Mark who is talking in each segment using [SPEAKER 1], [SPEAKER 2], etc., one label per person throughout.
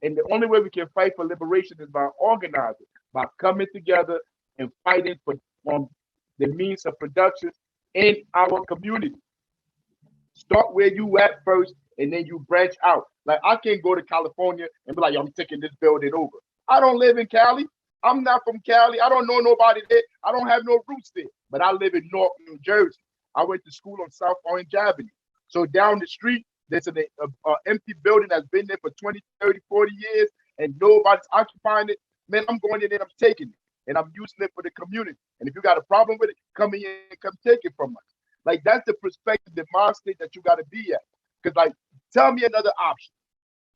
[SPEAKER 1] And the only way we can fight for liberation is by organizing, by coming together and fighting for um, the means of production in our community. Start where you at first, and then you branch out. Like I can't go to California and be like, "Yo, I'm taking this building over." I don't live in Cali. I'm not from Cali. I don't know nobody there. I don't have no roots there. But I live in Newark, New Jersey. I went to school on South Orange Avenue. So down the street, there's an empty building that's been there for 20, 30, 40 years, and nobody's occupying it. Man, I'm going in there and I'm taking it. And I'm using it for the community. And if you got a problem with it, come in and come take it from us. Like that's the perspective, the mind state that you got to be at. Because like, tell me another option.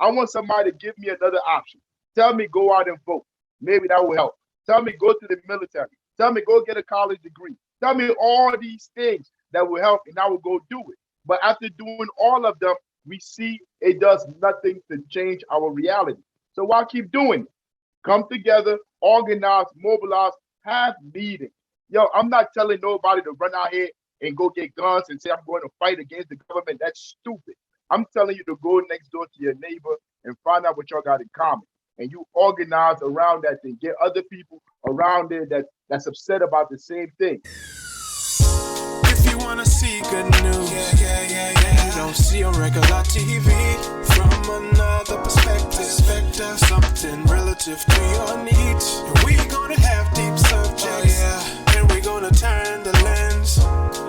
[SPEAKER 1] I want somebody to give me another option. Tell me go out and vote. Maybe that will help. Tell me go to the military. Tell me go get a college degree. Tell me all these things that will help, and I will go do it. But after doing all of them, we see it does nothing to change our reality. So why keep doing it? Come together, organize, mobilize, have meetings. Yo, I'm not telling nobody to run out here and go get guns and say I'm going to fight against the government. That's stupid. I'm telling you to go next door to your neighbor and find out what y'all got in common. And you organize around that thing. Get other people around there that's upset about the same thing.
[SPEAKER 2] If you want to see good news, you don't see on regular TV. From another perspective, something relative to your needs. And we gonna have deep subjects, and we gonna turn the lens.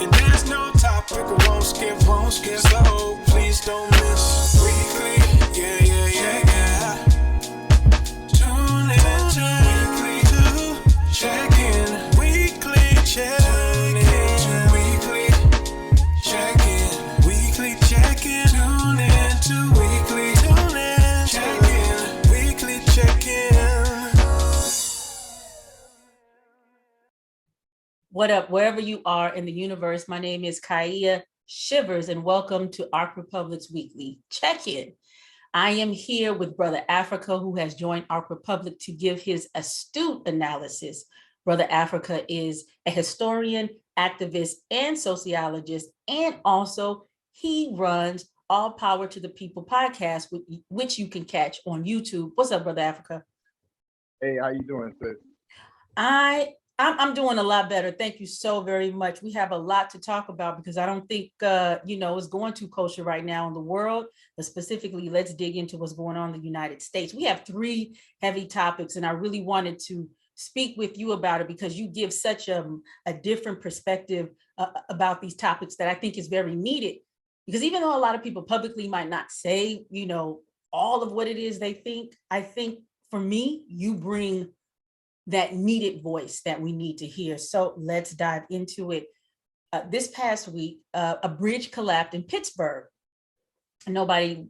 [SPEAKER 2] And there's no topic we won't skip. So please don't miss weekly, Tune in weekly to check in. Weekly check-in. Tune in to weekly check-in. Weekly check-in.
[SPEAKER 3] What up, wherever you are in the universe? My name is Kaya Shivers, and welcome to Ark Republic's Weekly Check-In. I am here with Brother Africa, who has joined Ark Republic to give his astute analysis. Brother Africa is a historian, activist, and sociologist, and also he runs All Power to the People podcast, which you can catch on YouTube. What's up, Brother Africa?
[SPEAKER 1] Hey, how you doing, sis?
[SPEAKER 3] I'm doing a lot better. Thank you so very much. We have a lot to talk about because I don't think, it's going too kosher right now in the world, but specifically, let's dig into what's going on in the United States. We have 3 heavy topics, and I really wanted to speak with you about it because you give such a different perspective about these topics that I think is very needed. Because even though a lot of people publicly might not say, all of what it is they think, I think for me, you bring that needed voice that we need to hear. So let's dive into it. This past week, a bridge collapsed in Pittsburgh. Nobody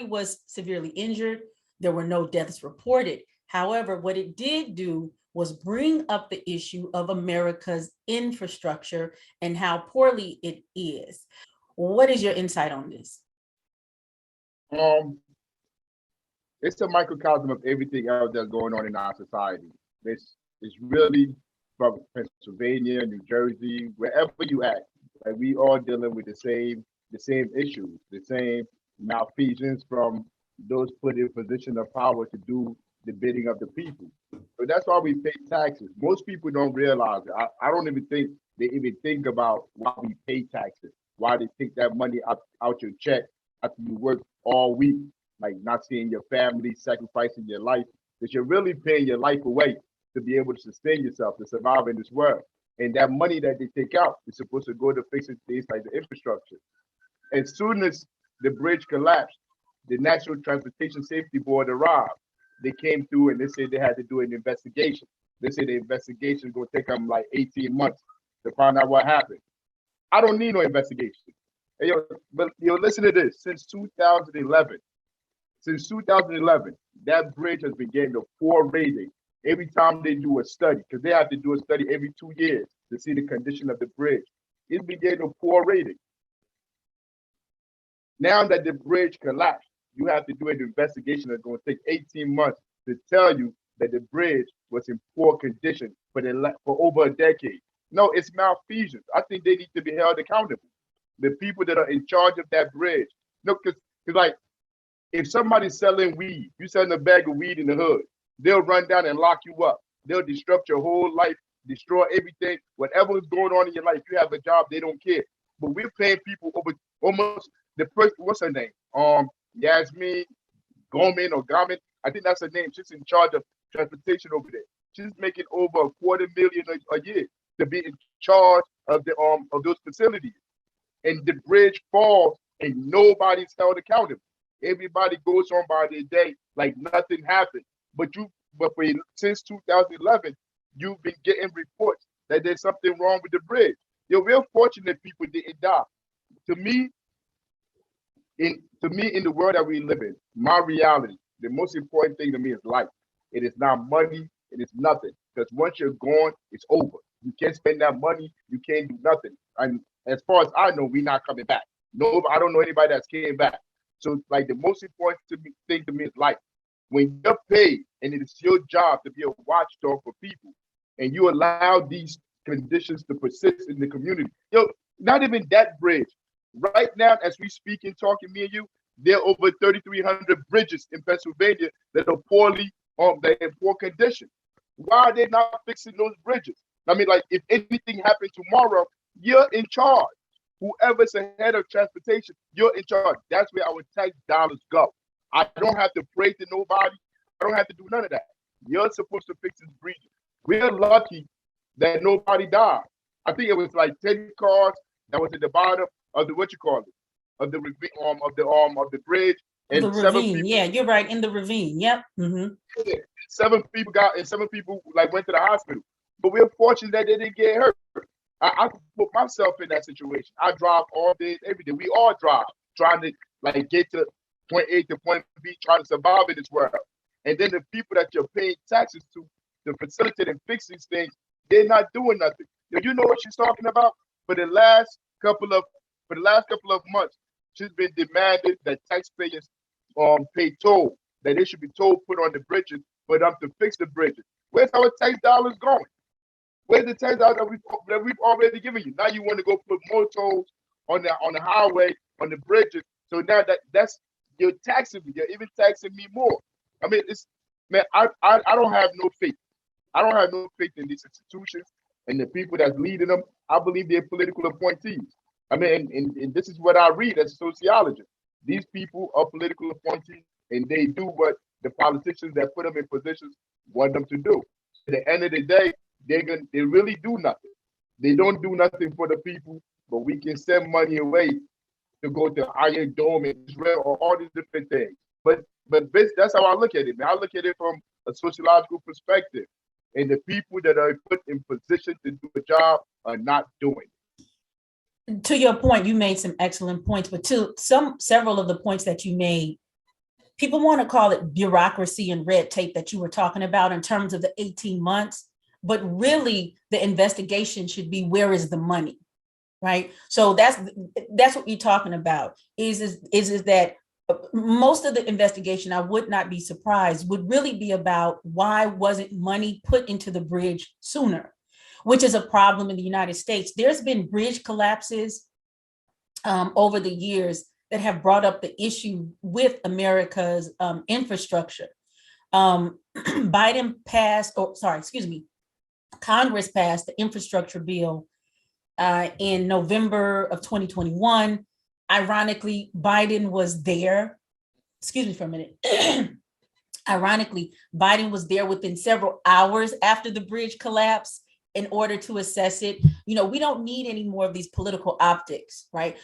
[SPEAKER 3] was severely injured. There were no deaths reported. However, what it did do was bring up the issue of America's infrastructure and how poorly it is. What is your insight on this?
[SPEAKER 1] It's a microcosm of everything else that's going on in our society. It's really from Pennsylvania, New Jersey, wherever you at. Like we all dealing with the same issues, the same malfeasance from those put in position of power to do the bidding of the people. So that's why we pay taxes. Most people don't realize it. I don't even think they even think about why we pay taxes, why they take that money out your check after you work all week, like not seeing your family, sacrificing your life, because you're really paying your life away to be able to sustain yourself, to survive in this world. And that money that they take out is supposed to go to fixing things like the infrastructure. As soon as the bridge collapsed, the National Transportation Safety Board arrived. They came through and they said they had to do an investigation. They said the investigation is going to take them like 18 months to find out what happened. I don't need no investigation. Hey, listen to this. Since 2011, that bridge has been getting a 4 rating every time they do a study, because they have to do a study every 2 years to see the condition of the bridge. It's been getting a 4 rating. Now that the bridge collapsed, you have to do an investigation that's going to take 18 months to tell you that the bridge was in poor condition for over a decade. No, it's malfeasance. I think they need to be held accountable. The people that are in charge of that bridge. No, because like If somebody's selling weed, you selling a bag of weed in the hood, they'll run down and lock you up. They'll disrupt your whole life, destroy everything. Whatever is going on in your life, you have a job, they don't care. But we're paying people over almost the first, what's her name? Yasmin Gorman or Garmin. I think that's her name. She's in charge of transportation over there. She's making over $250,000 a year to be in charge of those facilities. And the bridge falls and nobody's held accountable. Everybody goes on by their day like nothing happened. But since 2011, you've been getting reports that there's something wrong with the bridge. We're fortunate people didn't die. To me, in the world that we live in, my reality, the most important thing to me is life. It is not money. It is nothing. Because once you're gone, it's over. You can't spend that money. You can't do nothing. And as far as I know, we're not coming back. No, I don't know anybody that's came back. So, like, the most important thing to me is life. When you're paid and it is your job to be a watchdog for people, and you allow these conditions to persist in the community, not even that bridge. Right now, as we speak and talking, me and you, there are over 3,300 bridges in Pennsylvania that are they're in poor condition. Why are they not fixing those bridges? I mean, like, if anything happened tomorrow, you're in charge. Whoever's the head of transportation, you're in charge. That's where our tax dollars go. I don't have to pray to nobody. I don't have to do none of that. You're supposed to fix this bridge. We're lucky that nobody died. I think it was like 10 cars that was at the bottom of the of the bridge, and
[SPEAKER 3] the
[SPEAKER 1] seven
[SPEAKER 3] ravine.
[SPEAKER 1] people.
[SPEAKER 3] Yeah, you're right, in the ravine. Yep. Mm-hmm.
[SPEAKER 1] 7 people like went to the hospital. But we're fortunate that they didn't get hurt. I put myself in that situation. I drive all day, every day. We all drive, trying to like get to point A to point B, trying to survive in this world. And then the people that you're paying taxes to facilitate and fix these things, they're not doing nothing. You know what she's talking about? For the last couple of months, she's been demanding that taxpayers pay toll, that they should be toll put on the bridges for them to fix the bridges. Where's our tax dollars going? Where's the tax dollars that we've already given you? Now you want to go put more tolls on the highway, on the bridges. So now that's you're taxing me. You're even taxing me more. I mean, I don't have no faith. I don't have no faith in these institutions and the people that's leading them. I believe they're political appointees. I mean, and this is what I read as a sociologist. These people are political appointees, and they do what the politicians that put them in positions want them to do. At the end of the day, they really do nothing. They don't do nothing for the people, but we can send money away to go to Iron Dome in Israel or all these different things. But that's how I look at it, man. I look at it from a sociological perspective. And the people that are put in position to do a job are not doing it.
[SPEAKER 3] To your point, you made some excellent points, but several of the points that you made, people want to call it bureaucracy and red tape that you were talking about in terms of the 18 months, but really the investigation should be, where is the money, right? So that's what you're talking about, is that most of the investigation, I would not be surprised, would really be about why wasn't money put into the bridge sooner, which is a problem in the United States. There's been bridge collapses over the years that have brought up the issue with America's infrastructure. Congress passed the infrastructure bill in November of 2021. Ironically, Biden was there. Excuse me for a minute. Ironically, Biden was there within several hours after the bridge collapse in order to assess it. We don't need any more of these political optics, right?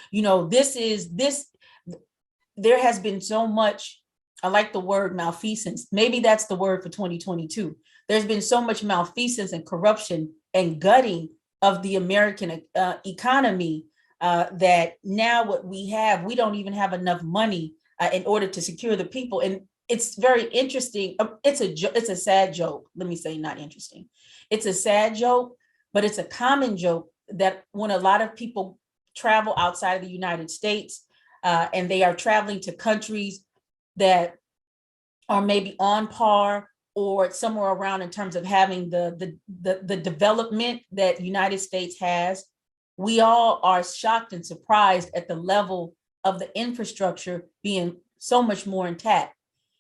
[SPEAKER 3] There has been so much, I like the word malfeasance. Maybe that's the word for 2022. There's been so much malfeasance and corruption and gutting of the American economy that now what we don't even have enough money in order to secure the people. And it's very interesting. It's a sad joke. Let me say, not interesting. It's a sad joke, but it's a common joke that when a lot of people travel outside of the United States and they are traveling to countries that are maybe on par or somewhere around in terms of having the development that the United States has, we all are shocked and surprised at the level of the infrastructure being so much more intact.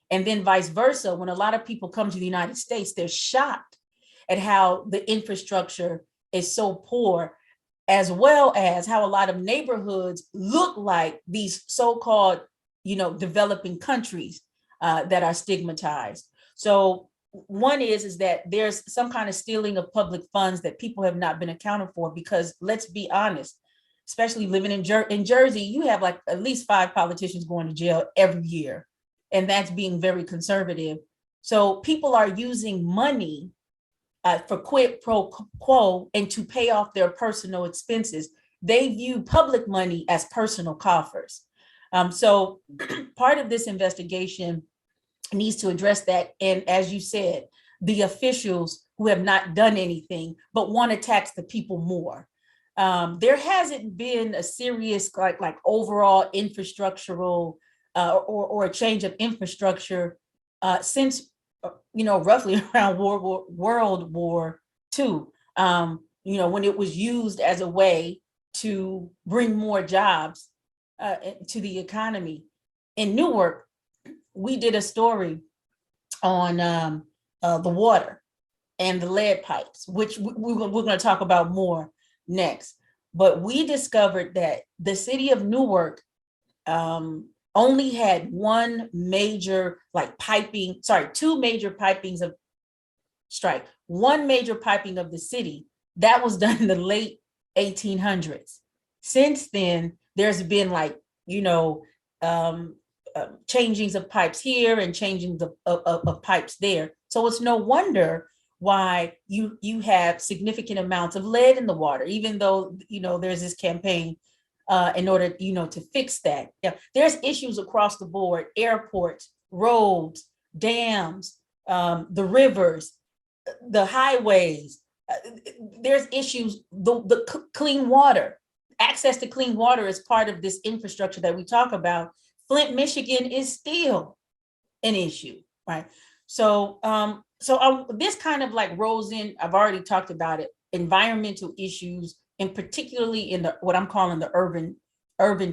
[SPEAKER 3] And then vice versa, when a lot of people come to the United States, they're shocked at how the infrastructure is so poor, as well as how a lot of neighborhoods look like these so-called, developing countries that are stigmatized. So one is that there's some kind of stealing of public funds that people have not been accounted for, because let's be honest, especially living in Jersey, you have like at least 5 politicians going to jail every year. And that's being very conservative. So people are using money for quid pro quo and to pay off their personal expenses. They view public money as personal coffers. So part of this investigation needs to address that. And as you said, the officials who have not done anything but want to tax the people more. There hasn't been a serious like overall infrastructural or a change of infrastructure since roughly around World War II. When it was used as a way to bring more jobs to the economy. In Newark, we did a story on the water and the lead pipes, which we're going to talk about more next. But we discovered that the city of Newark only had two major pipings of strike, one major piping of the city that was done in the late 1800s. Since then, there's been changings of pipes here and changings of pipes there. So it's no wonder why you have significant amounts of lead in the water, even though, there's this campaign in order, to fix that. Yeah, there's issues across the board: airports, roads, dams, the rivers, the highways. There's issues. The clean water, access to clean water is part of this infrastructure that we talk about. Flint, Michigan is still an issue, right? So, this kind of rolls in. I've already talked about it. Environmental issues, and particularly in what I'm calling the urban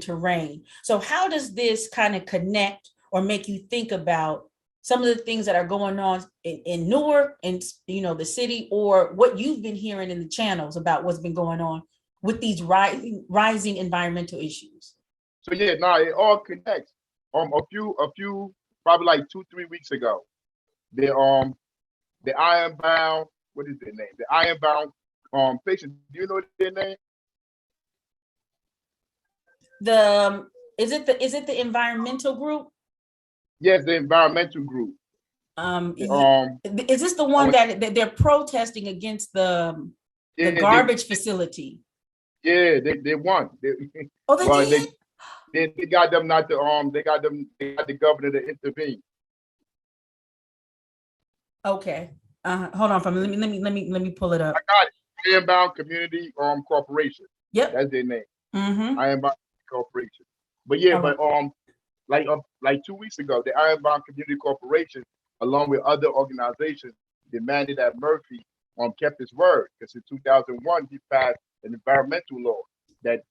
[SPEAKER 3] terrain. So how does this kind of connect or make you think about some of the things that are going on in Newark and the city, or what you've been hearing in the channels about what's been going on with these rising environmental issues?
[SPEAKER 1] So it all connects. A few probably like 2-3 weeks ago, the Ironbound, what is their name? The Ironbound patients. Do you know their name?
[SPEAKER 3] Is it the environmental group?
[SPEAKER 1] Yes, the environmental group.
[SPEAKER 3] Is this the one that they're protesting against the garbage facility?
[SPEAKER 1] Yeah, they won. They got them not to they got the governor to intervene.
[SPEAKER 3] Okay. Hold on for me. Let me pull it up.
[SPEAKER 1] I got it. Ironbound Community Corporation.
[SPEAKER 3] Yep.
[SPEAKER 1] That's their name.
[SPEAKER 3] Mm-hmm.
[SPEAKER 1] Ironbound Corporation. But like 2 weeks ago, the Ironbound Community Corporation, along with other organizations, demanded that Murphy kept his word, because in 2001 he passed an environmental law that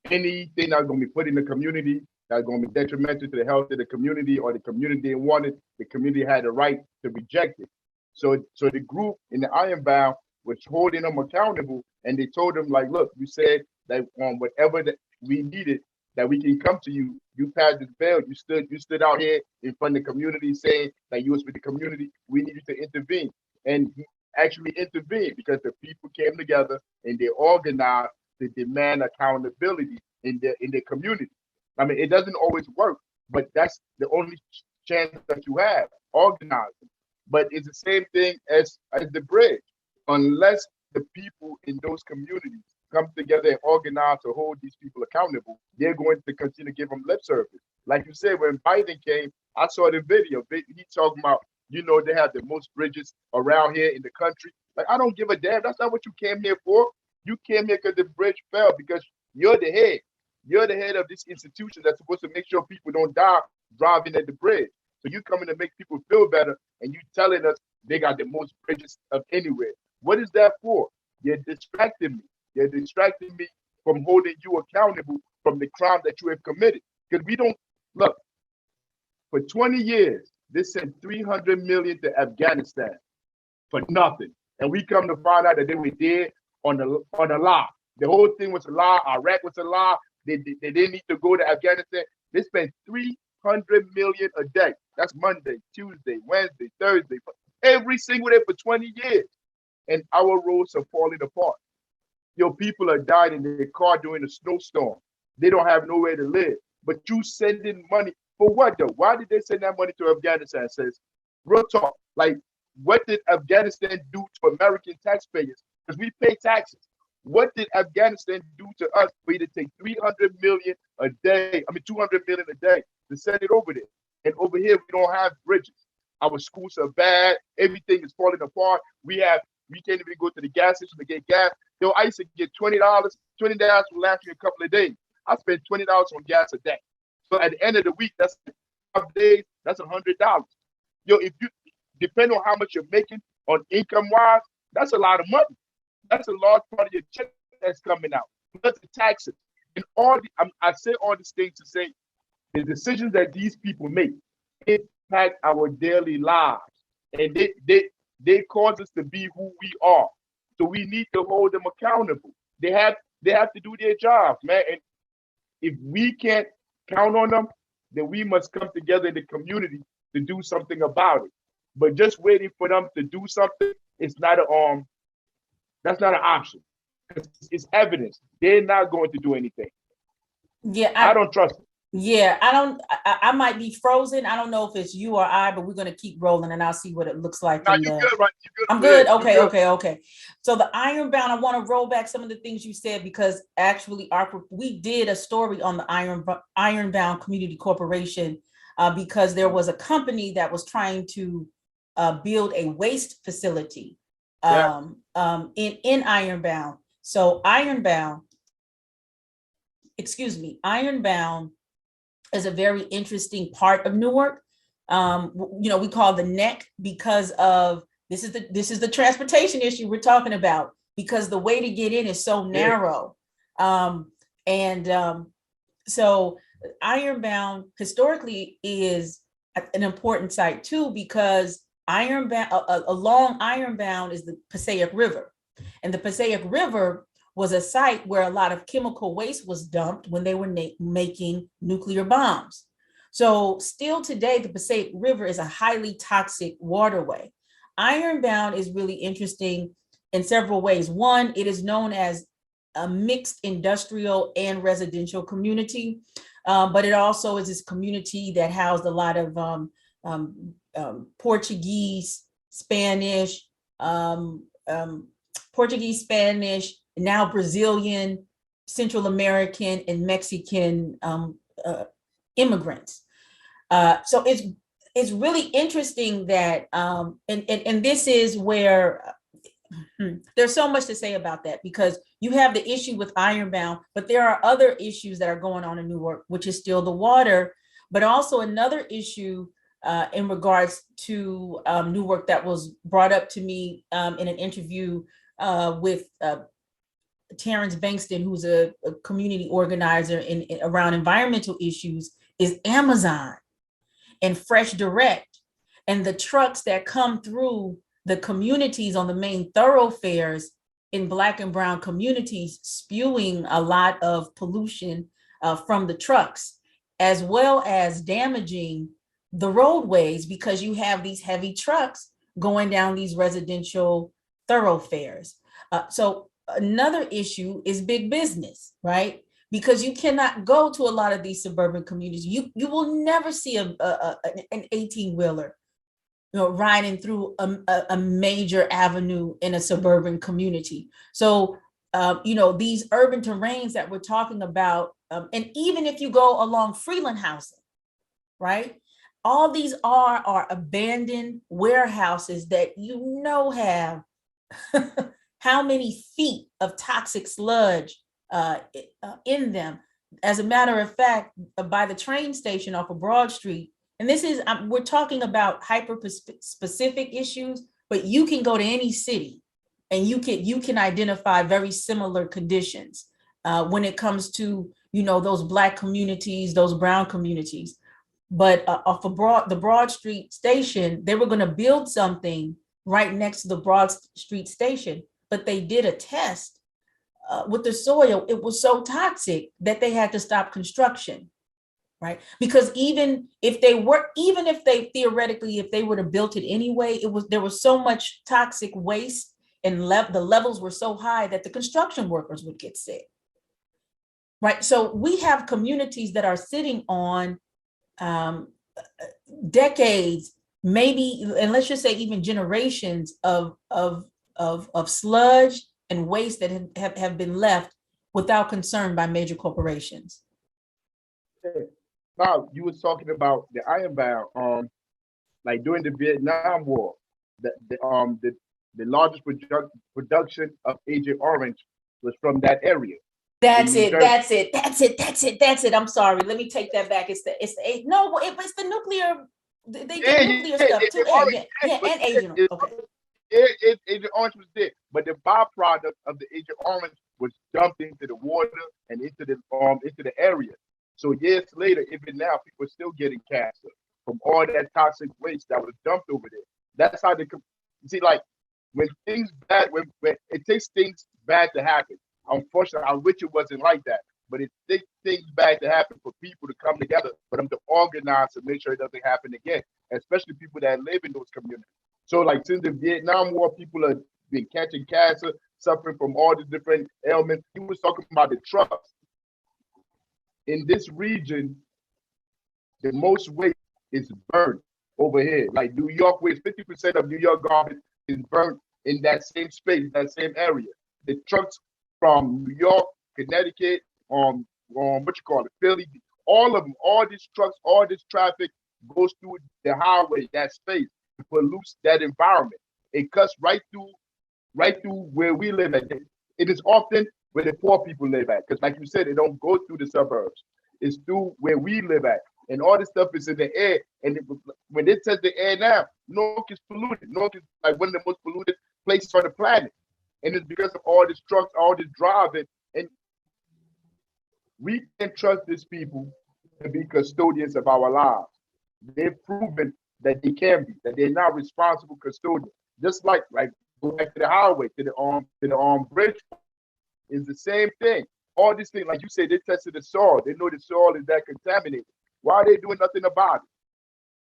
[SPEAKER 1] anything that's going to be put in the community that's going to be detrimental to the health of the community, or the community didn't want it, the community had the right to reject it. So the group in the Ironbound was holding them accountable, and they told them, look, you said that whatever that we needed, that we can come to you. You passed this bill. You stood out here in front of the community saying that you was with the community. We need you to intervene, and he actually intervened, because the people came together and they organized to demand accountability in their community. I mean, it doesn't always work, but that's the only chance that you have, organizing. But it's the same thing as the bridge. Unless the people in those communities come together and organize to hold these people accountable, they're going to continue to give them lip service. Like you said, when Biden came, I saw the video. He talking about, they have the most bridges around here in the country. I don't give a damn. That's not what you came here for. You came here because the bridge fell, because you're the head. You're the head of this institution that's supposed to make sure people don't die driving at the bridge. So you coming to make people feel better, and you telling us they got the most bridges of anywhere. What is that for? You're distracting me. You're distracting me from holding you accountable from the crime that you have committed. Because we don't, look, For 20 years, they sent 300 million to Afghanistan for nothing. And we come to find out that they were there on a lie. The whole thing was a lie. Iraq was a lie. They didn't need to go to Afghanistan. They spent 300 million a day. That's Monday, Tuesday, Wednesday, Thursday, every single day for 20 years. And our roads are falling apart. Your people are dying in their car during a snowstorm. They don't have nowhere to live. But you sending money for what though? Why did they send that money to Afghanistan? Says real talk. Like, what did Afghanistan do to American taxpayers? Because we pay taxes. What did Afghanistan do to us for you to take 300 million a day? 200 million a day to send it over there. And over here, we don't have bridges. Our schools are bad. Everything is falling apart. We can't even go to the gas station to get gas. Yo, I used to get $20. $20 will last me a couple of days. I spend $20 on gas a day. So at the end of the week, that's 5 days, that's $100. Yo, if you depend on how much you're making on income-wise, that's a lot of money. That's a large part of your check that's coming out. Plus the taxes. And I say all these things to say the decisions that these people make impact our daily lives. And they cause us to be who we are. So we need to hold them accountable. They have to do their jobs, man. And if we can't count on them, then we must come together in the community to do something about it. But just waiting for them to do something, it's not that's not an option. It's evidence. They're not going to do anything.
[SPEAKER 3] Yeah,
[SPEAKER 1] I don't trust them.
[SPEAKER 3] Yeah, I might be frozen. I don't know if it's you or I, but we're going to keep rolling and I'll see what it looks like.
[SPEAKER 1] No, you're good, right? You're good.
[SPEAKER 3] I'm good. Okay. So the Ironbound, I want to roll back some of the things you said because actually we did a story on the Ironbound Community Corporation because there was a company that was trying to build a waste facility in Ironbound. So Ironbound is a very interesting part of Newark. We call the neck because of this is the transportation issue we're talking about because the way to get in is so narrow. So Ironbound historically is an important site too because along Ironbound is the Passaic River, and the Passaic River was a site where a lot of chemical waste was dumped when they were making nuclear bombs. So still today, the Passaic River is a highly toxic waterway. Ironbound is really interesting in several ways. One, it is known as a mixed industrial and residential community, but it also is this community that housed a lot of Portuguese, Spanish, now Brazilian, Central American, and Mexican immigrants. So it's really interesting that, and this is where there's so much to say about that because you have the issue with Ironbound, but there are other issues that are going on in Newark, which is still the water, but also another issue in regards to Newark that was brought up to me in an interview with Terrence Bankston, who's a community organizer around environmental issues, is Amazon and Fresh Direct and the trucks that come through the communities on the main thoroughfares in Black and brown communities, spewing a lot of pollution from the trucks, as well as damaging the roadways because you have these heavy trucks going down these residential thoroughfares. So another issue is big business, right? Because you cannot go to a lot of these suburban communities. You will never see an 18-wheeler, riding through a major avenue in a suburban community. So, these urban terrains that we're talking about, and even if you go along Freeland housing, right? All these are abandoned warehouses that have how many feet of toxic sludge in them. As a matter of fact, by the train station off of Broad Street, and this is, we're talking about hyper-specific issues, but you can go to any city and you can identify very similar conditions when it comes to, those Black communities, those brown communities. But off of the Broad Street station, they were going to build something right next to the Broad Street station, but they did a test with the soil. It was so toxic that they had to stop construction, right? Because even if they theoretically, if they would have built it anyway, there was so much toxic waste, and the levels were so high that the construction workers would get sick, right? So we have communities that are sitting on decades, maybe, and let's just say even generations of sludge and waste that have been left without concern by major corporations.
[SPEAKER 1] Now, you was talking about the Ironbound, like during the Vietnam War, the largest production of Agent Orange was from that area.
[SPEAKER 3] That's it. I'm sorry. Let me take that back. It's the no, it's the nuclear. They did nuclear stuff too. And Agent. Okay.
[SPEAKER 1] Agent Orange was there, but the byproduct of the Agent Orange was dumped into the water and into the area. So years later, even now, people are still getting cancer from all that toxic waste that was dumped over there. That's how see, like when things bad, when it takes things bad to happen. Unfortunately, I wish it wasn't like that, but it takes things bad to happen for people to come together, for them to organize to make sure it doesn't happen again, especially people that live in those communities. So like since the Vietnam War, people have been catching cancer, suffering from all these different ailments. He was talking about the trucks. In this region, the most waste is burned over here. Like New York waste, 50% of New York garbage is burnt in that same space, that same area. The trucks from New York, Connecticut, Philly, all of them, all these trucks, all this traffic goes through the highway, that space, to pollute that environment. It cuts right through where we live at. It is often where the poor people live at, because like you said, it don't go through the suburbs. It's through where we live at. And all this stuff is in the air. And when they test the air now, Newark is polluted. Newark is like one of the most polluted places on the planet. And it's because of all this trucks, all this driving. And we can't trust these people to be custodians of our lives. They've proven that they can be, that they're not responsible custodians. Just like go back to the highway, to the bridge, is the same thing. All these things, like you said, they tested the soil. They know the soil is that contaminated. Why are they doing nothing about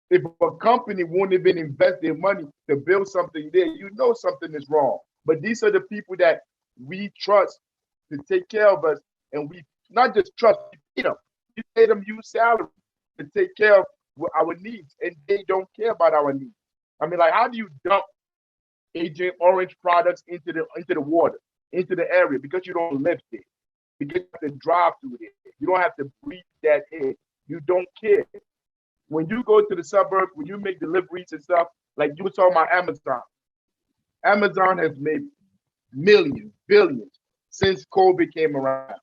[SPEAKER 1] it? If a company won't even invest their money to build something there, you know something is wrong. But these are the people that we trust to take care of us, and we not just trust, we pay them use salary to take care of our needs, and they don't care about our needs. I mean, like, how do you dump Agent Orange products into the water, into the area? Because you don't live there. Because you have to drive through there. You don't have to breathe that air. You don't care. When you go to the suburbs, when you make deliveries and stuff, like you were talking about Amazon. Amazon has made millions, billions since COVID came around.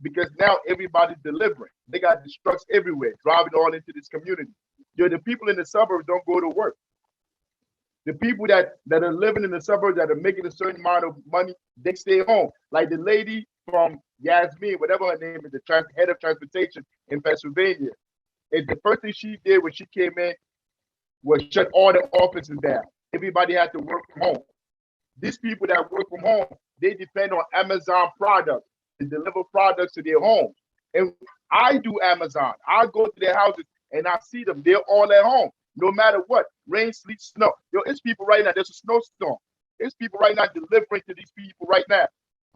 [SPEAKER 1] Because now everybody's delivering. They got these trucks everywhere, driving all into this community. The people in the suburbs don't go to work. The people that are living in the suburbs that are making a certain amount of money, they stay home. Like the lady from Yasmin, whatever her name is, the head of transportation in Pennsylvania. And the first thing she did when she came in was shut all the offices down. Everybody had to work from home. These people that work from home, they depend on Amazon products to deliver products to their homes. And I do Amazon. I go to their houses and I see them. They're all at home, no matter what. Rain, sleet, snow. It's people right now. There's a snowstorm. There's people right now delivering to these people right now.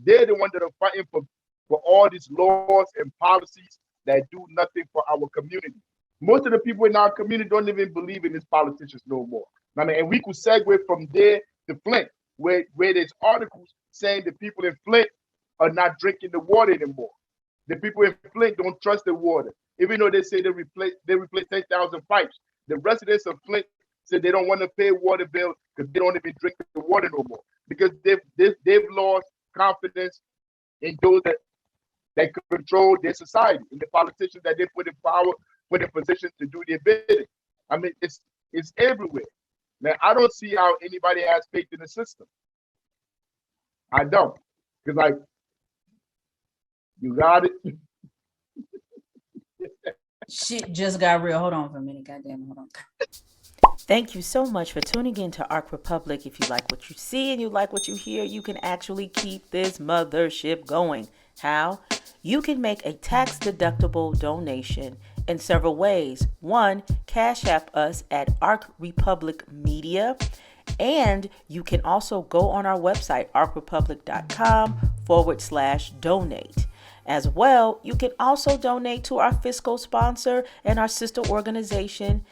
[SPEAKER 1] They're the ones that are fighting for all these laws and policies that do nothing for our community. Most of the people in our community don't even believe in these politicians no more. I mean, and we could segue from there to Flint, where there's articles saying the people in Flint are not drinking the water anymore. The people in Flint don't trust the water, even though they say they replaced 10,000 pipes. The residents of Flint said they don't want to pay water bill because they don't even drink the water no more, because they've lost confidence in those that control their society, in the politicians that they put in power, put in position to do their bidding. I mean, it's everywhere. Now, I don't see how anybody has faith in the system. I don't. Because, like, you got it.
[SPEAKER 3] Shit just got real. Hold on for a minute. Goddamn, hold on.
[SPEAKER 4] Thank you so much for tuning in to Arc Republic. If you like what you see and you like what you hear, you can actually keep this mothership going. How? You can make a tax-deductible donation in several ways. One, Cash App us at Arc Republic Media. And you can also go on our website, arcrepublic.com/donate. As well, you can also donate to our fiscal sponsor and our sister organization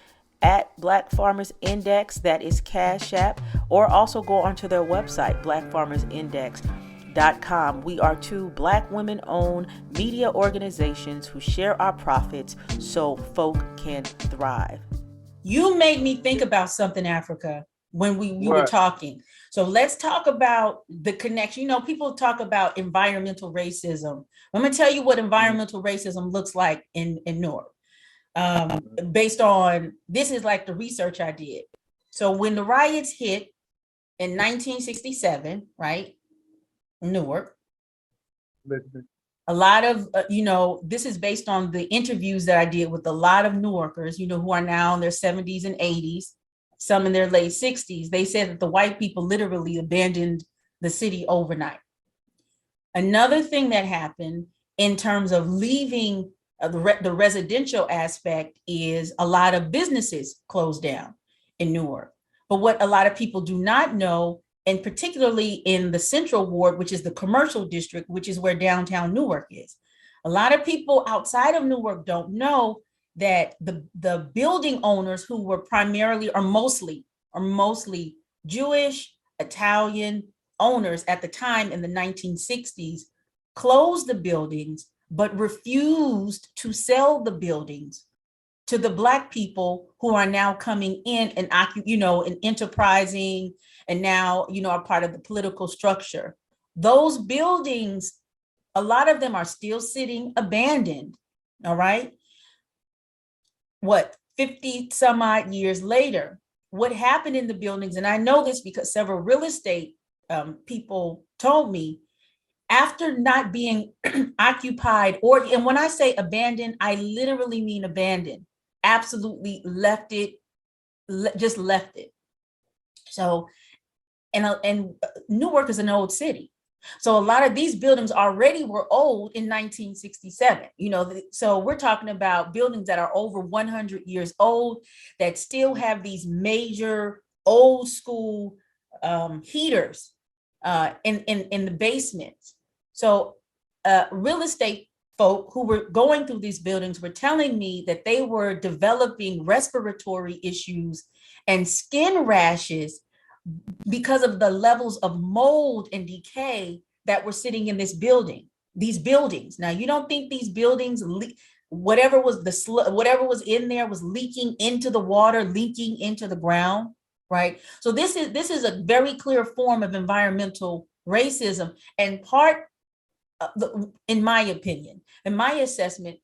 [SPEAKER 4] at Black Farmers Index, that is Cash App, or also go onto their website, blackfarmersindex.com. We are two Black women-owned media organizations who share our profits so folk can thrive.
[SPEAKER 3] You made me think about something, Africa, when you were
[SPEAKER 1] What?
[SPEAKER 3] talking. So let's talk about the connection. You know, people talk about environmental racism. I'm going to tell you what environmental racism looks like in Newark. Based on, this is like the research I did. So when the riots hit in 1967, right, Newark,
[SPEAKER 1] Listen.
[SPEAKER 3] a lot of, this is based on the interviews that I did with a lot of Newarkers, who are now in their 70s and 80s, some in their late 60s. They said that the white people literally abandoned the city overnight. Another thing that happened in terms of leaving the residential aspect is a lot of businesses closed down in Newark. But what a lot of people do not know, and particularly in the Central Ward, which is the commercial district, which is where downtown Newark is, a lot of people outside of Newark don't know that the building owners, who were primarily or mostly Jewish, Italian owners at the time in the 1960s, closed the buildings but refused to sell the buildings to the Black people who are now coming in and and enterprising, and now are part of the political structure. Those buildings, a lot of them are still sitting abandoned. All right. What, 50 some odd years later, what happened in the buildings, and I know this because several real estate people told me, after not being occupied, and when I say abandoned, I literally mean abandoned, absolutely left it, just left it. So, and Newark is an old city. So a lot of these buildings already were old in 1967, so we're talking about buildings that are over 100 years old that still have these major old school heaters in the basements. So real estate folk who were going through these buildings were telling me that they were developing respiratory issues and skin rashes because of the levels of mold and decay that were sitting in these buildings. Now, you don't think these buildings, whatever was in there was leaking into the water, leaking into the ground, right? So this is a very clear form of environmental racism, and part, in my opinion, in my assessment,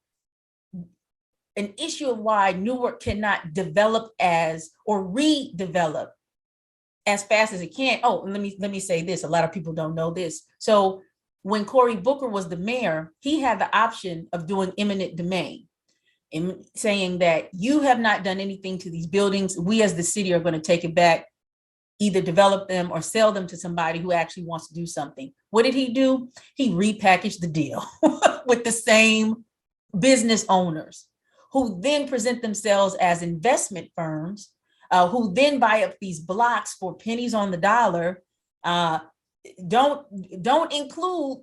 [SPEAKER 3] an issue of why Newark cannot develop or redevelop as fast as it can. Oh, let me say this. A lot of people don't know this. So when Cory Booker was the mayor, he had the option of doing eminent domain and saying that you have not done anything to these buildings. We as the city are going to take it back, either develop them or sell them to somebody who actually wants to do something. What did he do? He repackaged the deal with the same business owners, who then present themselves as investment firms, who then buy up these blocks for pennies on the dollar. Don't include,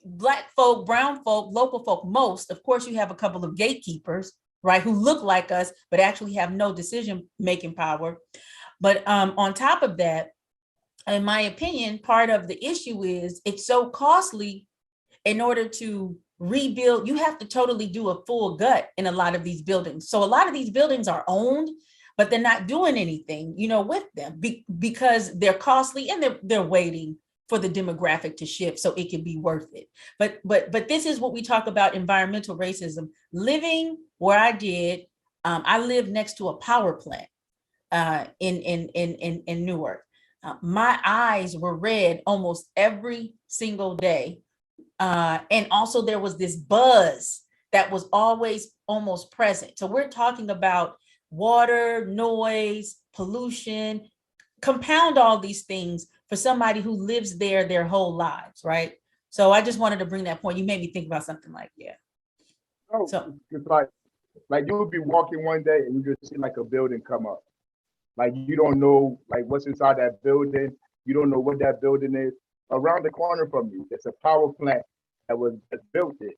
[SPEAKER 3] Black folk, brown folk, local folk. Most, of course, you have a couple of gatekeepers, right, who look like us but actually have no decision-making power. But on top of that, in my opinion, part of the issue is it's so costly. In order to rebuild, you have to totally do a full gut in a lot of these buildings. So a lot of these buildings are owned, but they're not doing anything, with them because they're costly, and they're waiting for the demographic to shift so it can be worth it. But this is what we talk about environmental racism. Living where I did, I lived next to a power plant in Newark. My eyes were red almost every single day. And also there was this buzz that was always almost present. So we're talking about water, noise, pollution, compound all these things for somebody who lives there their whole lives, right? So I just wanted to bring that point. You made me think about something like, yeah.
[SPEAKER 1] Oh,
[SPEAKER 3] So
[SPEAKER 1] it's like you would be walking one day and you just see like a building come up. Like you don't know like what's inside that building. You don't know what that building is. Around the corner from you, there's a power plant that was built there.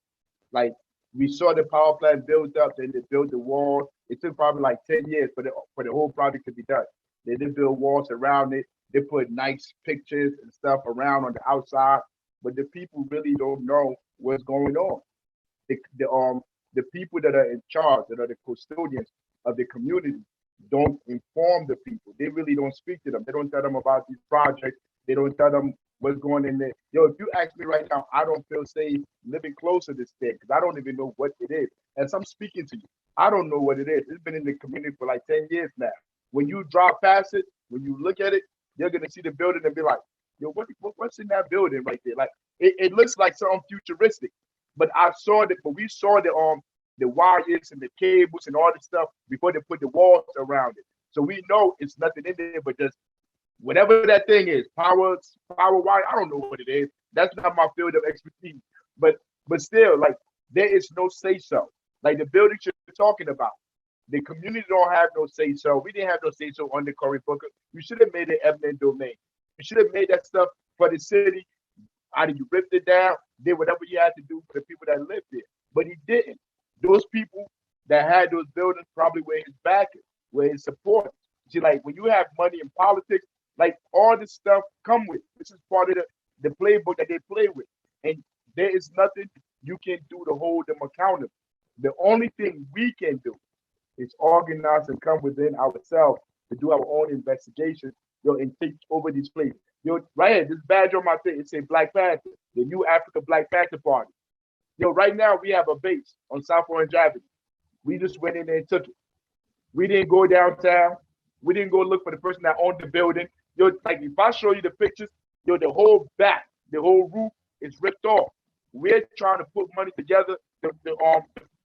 [SPEAKER 1] Like we saw the power plant built up, then they built the wall. It took probably like 10 years for the whole project to be done. They did build walls around it. They put nice pictures and stuff around on the outside, but the people really don't know what's going on. The people that are in charge, that are the custodians of the community, don't inform the people. They really don't speak to them. They don't tell them about these projects. They don't tell them what's going in there. Yo, if you ask me right now, I don't feel safe living close to this thing because I don't even know what it is. As I'm speaking to you, I don't know what it is. It's been in the community for like 10 years now. When you drive past it, when you look at it, you're gonna see the building and be like, yo, what's in that building right there? Like it looks like something futuristic. But we saw the wires and the cables and all the stuff before they put the walls around it. So we know it's nothing in there but just whatever that thing is, power wire. I don't know what it is. That's not my field of expertise. But still, like there is no say so. Like the buildings you're talking about, the community don't have no say so. We didn't have no say so under Cory Booker. You should have made it eminent domain. You should have made that stuff for the city. Either you ripped it down, did whatever you had to do for the people that lived there. But he didn't. Those people that had those buildings probably were his backers, were his supporters. See, like when you have money in politics, like all this stuff come with. This is part of the playbook that they play with. And there is nothing you can do to hold them accountable. The only thing we can do is organize and come within ourselves to do our own investigation, and take over these places. Right here, this badge on my thing, it says Black Panther, the new Africa Black Panther Party. Right now we have a base on South Orange Avenue. We just went in there and took it. We didn't go downtown. We didn't go look for the person that owned the building. Like if I show you the pictures, the whole back, the whole roof is ripped off. We're trying to put money together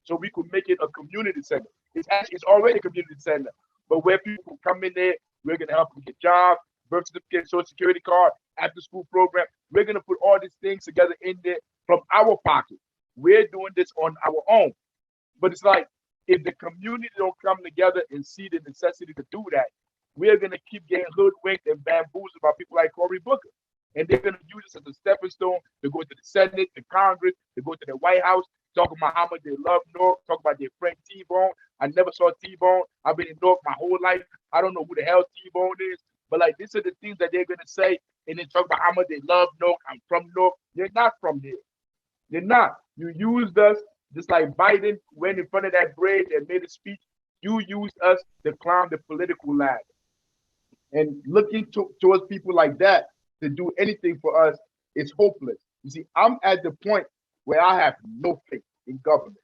[SPEAKER 1] so we could make it a community center. It's already a community center, but where people come in there, we're gonna help them get jobs, birth certificate, social security card, after school program. We're gonna put all these things together in there from our pocket. We're doing this on our own. But it's like if the community don't come together and see the necessity to do that, we're gonna keep getting hoodwinked and bamboozled by people like Cory Booker. And they're gonna use this as a stepping stone to go to the Senate, the Congress, to go to the White House, talking about how much they love Newark, talk about their friend T-Bone. I never saw T-Bone. I've been in Newark my whole life. I don't know who the hell T-Bone is. But like these are the things that they're gonna say, and then talk about how much they love Newark. I'm from Newark. They're not from here. They're not. You used us just like Biden went in front of that bridge and made a speech. You used us to climb the political ladder. And looking towards people like that to do anything for us is hopeless. You see, I'm at the point where I have no faith in government.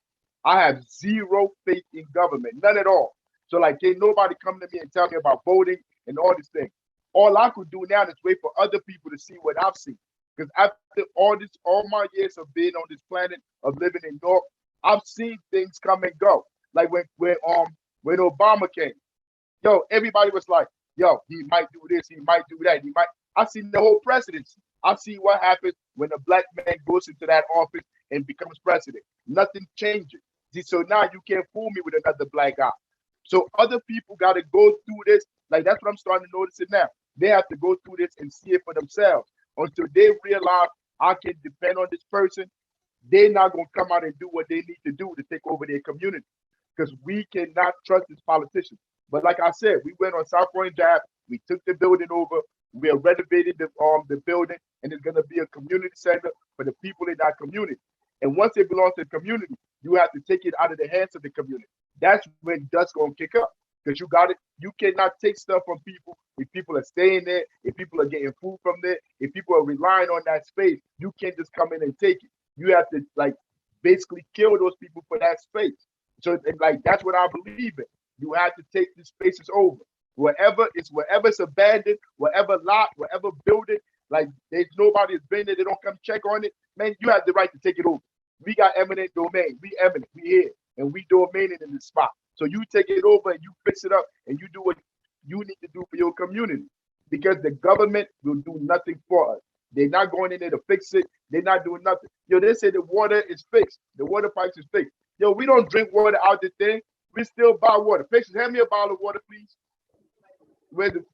[SPEAKER 1] I have zero faith in government, none at all. So like, can't nobody come to me and tell me about voting and all these things. All I could do now is wait for other people to see what I've seen. Because after all my years of being on this planet, of living in Newark, I've seen things come and go. Like when Obama came, everybody was like, he might do this, he might do that, I've seen the whole presidency. I've seen what happens when a black man goes into that office and becomes president. Nothing changes. See, so now you can't fool me with another black guy. So other people got to go through this. Like that's what I'm starting to notice it now. They have to go through this and see it for themselves. Until they realize I can depend on this person, they're not going to come out and do what they need to do to take over their community. Because we cannot trust these politicians. But like I said, we went on South Orange Ave, we took the building over, we are renovating the building, and it's going to be a community center for the people in that community. And once it belongs to the community, you have to take it out of the hands of the community. That's when dust going to kick up. Because you cannot take stuff from people if people are staying there, if people are getting food from there, if people are relying on that space. You can't just come in and take it. You have to like basically kill those people for that space. So like that's what I believe in. You have to take these spaces over. Wherever it's abandoned, whatever lot, whatever building, like there's nobody has been there, they don't come check on it. Man, you have the right to take it over. We got eminent domain. We eminent. We here. And we domaining in this spot. So you take it over and you fix it up and you do what you need to do for your community. Because the government will do nothing for us. They're not going in there to fix it. They're not doing nothing. Yo, they say the water is fixed. The water pipes is fixed. Yo, we don't drink water out the thing. We still buy water. Patience, hand me a bottle of water, please.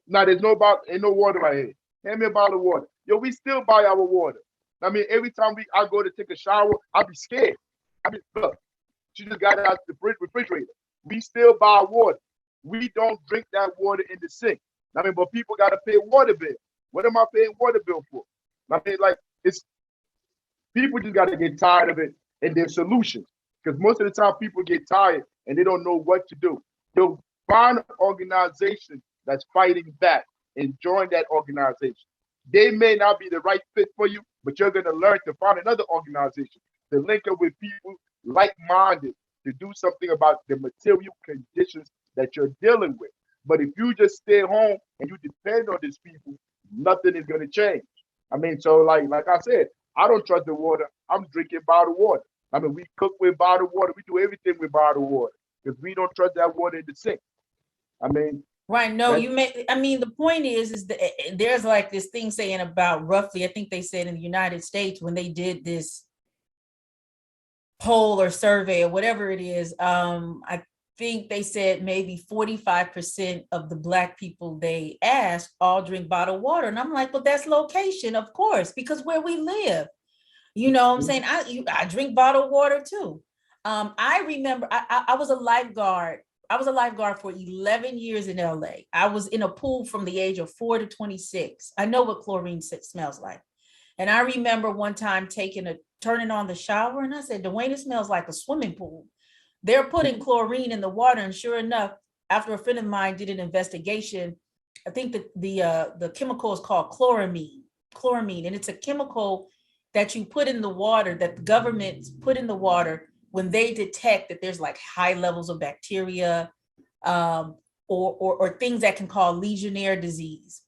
[SPEAKER 1] Now there's no bottle, ain't no water right here. Hand me a bottle of water. Yo, we still buy our water. I mean, every time I go to take a shower, I be scared. I mean, look, she just got it out the refrigerator. We still buy water. We don't drink that water in the sink. I mean, but people got to pay water bill. What am I paying water bill for? I mean, like, it's people just got to get tired of it and their solutions. Because most of the time people get tired and they don't know what to do. They'll find an organization that's fighting back and join that organization. They may not be the right fit for you, but you're going to learn to find another organization to link up with people like-minded to do something about the material conditions that you're dealing with. But if you just stay home and you depend on these people, nothing is going to change. I mean, so like I said, I don't trust the water. I'm drinking bottled water. I mean, we cook with bottled water. We do everything with bottled water because we don't trust that water in the sink. I mean,
[SPEAKER 3] right. No, you may. I mean, the point is that there's like this thing saying about roughly, I think they said in the United States when they did this poll or survey or whatever it is, I think they said maybe 45% of the Black people they asked all drink bottled water. And I'm like, well, that's location, of course, because where we live, you know what I'm saying? I drink bottled water too. I remember I was a lifeguard. I was a lifeguard for 11 years in LA. I was in a pool from the age of 4 to 26. I know what chlorine smells like. And I remember one time turning on the shower and I said, Dwayne, it smells like a swimming pool. They're putting chlorine in the water. And sure enough, after a friend of mine did an investigation, I think that the chemical is called chloramine. And it's a chemical that you put in the water, that the government put in the water when they detect that there's like high levels of bacteria or things that can cause Legionnaire disease.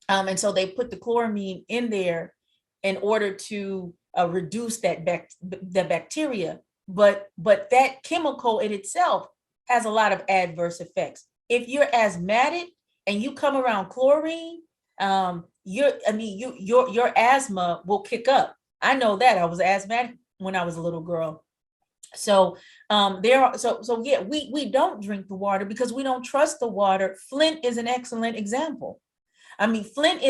[SPEAKER 3] And so they put the chloramine in there in order to reduce that bacteria. But that chemical in itself has a lot of adverse effects. If you're asthmatic and you come around chlorine, your asthma will kick up. I know that. I was asthmatic when I was a little girl. So we don't drink the water because we don't trust the water. Flint is an excellent example. I mean, Flint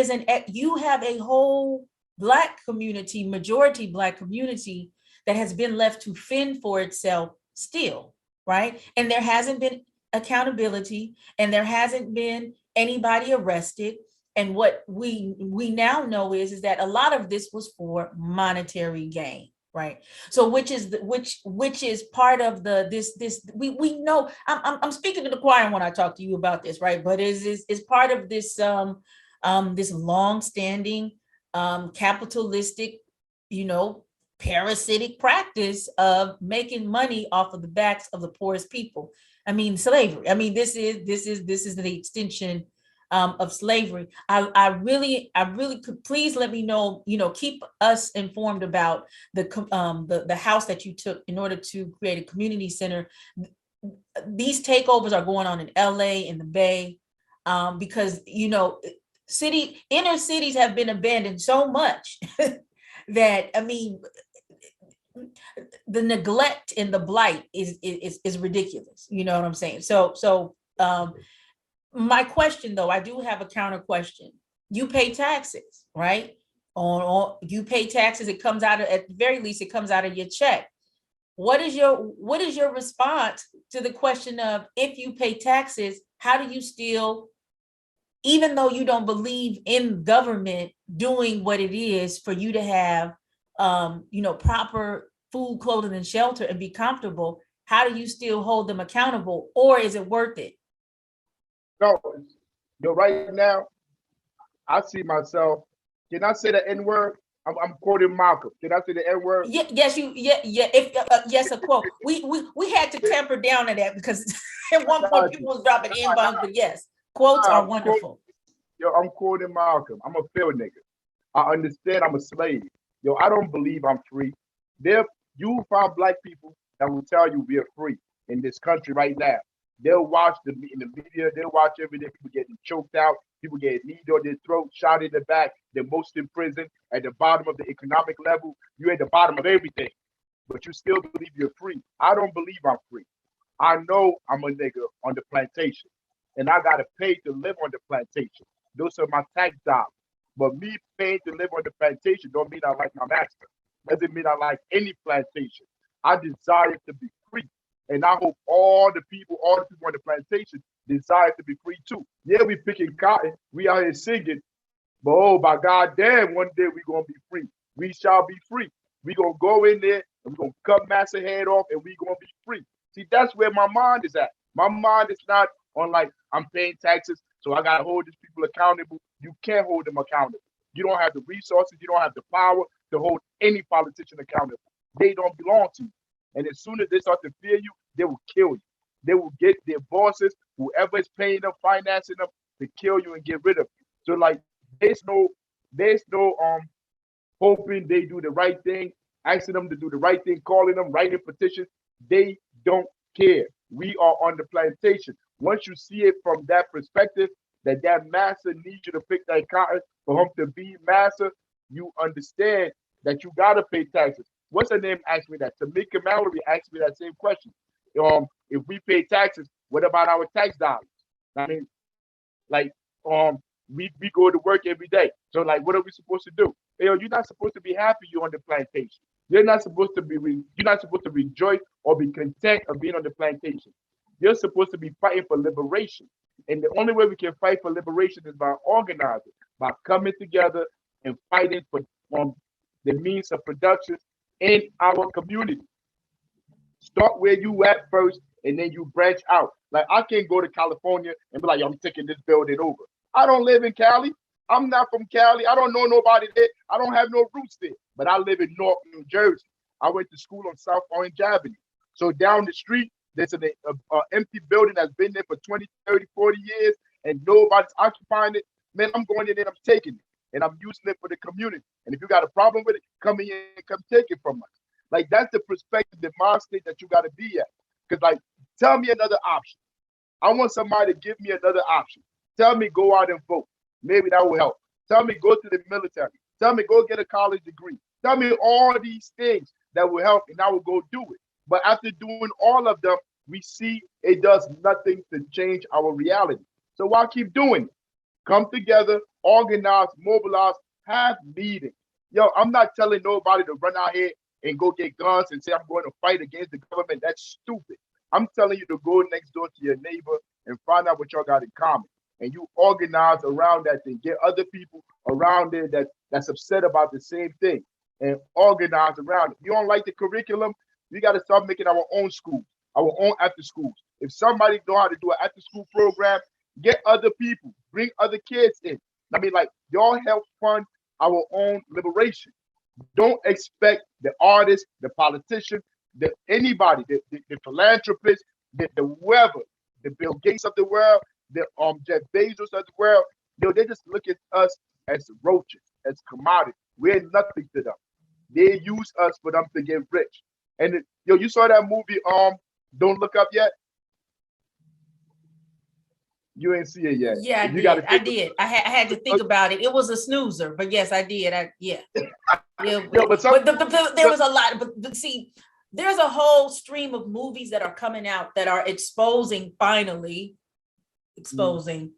[SPEAKER 3] you have a whole Black community, majority Black community that has been left to fend for itself still, right? And there hasn't been accountability and there hasn't been anybody arrested. And what we now know is that a lot of this was for monetary gain, right? So which is part of we know, I'm speaking to the choir when I talk to you about this, right? But is part of this this long-standing capitalistic, parasitic practice of making money off of the backs of the poorest people. I mean, slavery. I mean, this is the extension of slavery. I really could please let me know, keep us informed about the house that you took in order to create a community center. These takeovers are going on in LA, in the Bay, because inner cities have been abandoned so much that, I mean, the neglect and the blight is ridiculous. You know what I'm saying? So my question, though, I do have a counter question. You pay taxes, right? You pay taxes. It comes out of, at the very least, it comes out of your check. What is your response to the question of, if you pay taxes, how do you still, even though you don't believe in government doing what it is for you to have, proper food, clothing, and shelter and be comfortable, how do you still hold them accountable, or is it worth it?
[SPEAKER 1] No, right now, I see myself. Can I say the N word? I'm quoting Malcolm. Can I say the N word?
[SPEAKER 3] Yes, If yes, a quote. We had to temper down to that because at one point people was dropping N-bombs, but yes, quotes are wonderful.
[SPEAKER 1] I'm quoting Malcolm. I'm a field nigga. I understand I'm a slave. I don't believe I'm free. There are You will find black people that will tell you we are free in this country right now. They'll watch in the media, they'll watch every day people getting choked out, people getting kneed on their throat, shot in the back, the most in prison, at the bottom of the economic level. You're at the bottom of everything, but you still believe you're free. I don't believe I'm free. I know I'm a nigga on the plantation, and I gotta pay to live on the plantation. Those are my tax dollars. But me paying to live on the plantation don't mean I like my master. Doesn't mean I like any plantation. I desire to be free. And I hope all the people on the plantation desire to be free too. Yeah, we picking cotton, we out here singing, but oh by God damn, one day we gonna be free. We shall be free. We gonna go in there and we gonna cut master head off and we gonna be free. See, that's where my mind is at. My mind is not on like I'm paying taxes, so I gotta hold these people accountable. You can't hold them accountable. You don't have the resources, you don't have the power to hold any politician accountable. They don't belong to you. And as soon as they start to fear you, they will kill you. They will get their bosses, whoever is paying them, financing them, to kill you and get rid of you. So like there's no hoping they do the right thing, asking them to do the right thing, calling them, writing petitions. They don't care. We are on the plantation. Once you see it from that perspective, that master needs you to pick that cotton for him to be master, you understand that you gotta pay taxes. What's her name asked me that? Tamika Mallory asked me that same question. If we pay taxes, what about our tax dollars? I mean, like, we go to work every day. So like, what are we supposed to do? You're not supposed to be happy you're on the plantation. You're not supposed to be. You're not supposed to rejoice or be content of being on the plantation. You're supposed to be fighting for liberation. And the only way we can fight for liberation is by organizing, by coming together and fighting for the means of production in our community. Start where you at first, and then you branch out. Like I can't go to California and be like, yo, I'm taking this building over. I don't live in Cali. I'm not from Cali. I don't know nobody there. I don't have no roots there. But I live in Newark, New Jersey. I went to school on South Orange Avenue. So down the street, there's an empty building that's been there for 20, 30, 40 years, and nobody's occupying it. Man, I'm going in there and I'm taking it. And I'm using it for the community. And if you got a problem with it, come in and come take it from us. Like, that's the perspective, the mind state that you got to be at. Because, like, tell me another option. I want somebody to give me another option. Tell me go out and vote. Maybe that will help. Tell me go to the military. Tell me go get a college degree. Tell me all these things that will help, and I will go do it. But after doing all of them, we see it does nothing to change our reality. So why keep doing it? Come together, organize, mobilize, have meetings. Yo, I'm not telling nobody to run out here and go get guns and say I'm going to fight against the government. That's stupid. I'm telling you to go next door to your neighbor and find out what y'all got in common. And you organize around that thing. Get other people around there that's upset about the same thing and organize around it. You don't like the curriculum? We got to start making our own schools, our own after schools. If somebody know how to do an after school program, get other people, bring other kids in. I mean, like, y'all help fund our own liberation. Don't expect the artist, the politician, anybody, the philanthropist, the whoever, the Bill Gates of the world, the Jeff Bezos of the world. They just look at us as roaches, as commodities. We're nothing to them. They use us for them to get rich. And you saw that movie, Don't Look Up Yet? You ain't see it yet.
[SPEAKER 3] Yeah, I did. I had to think about it. It was a snoozer, but yes, I did. Yeah, but there was a lot. But see, there's a whole stream of movies that are coming out that are finally exposing.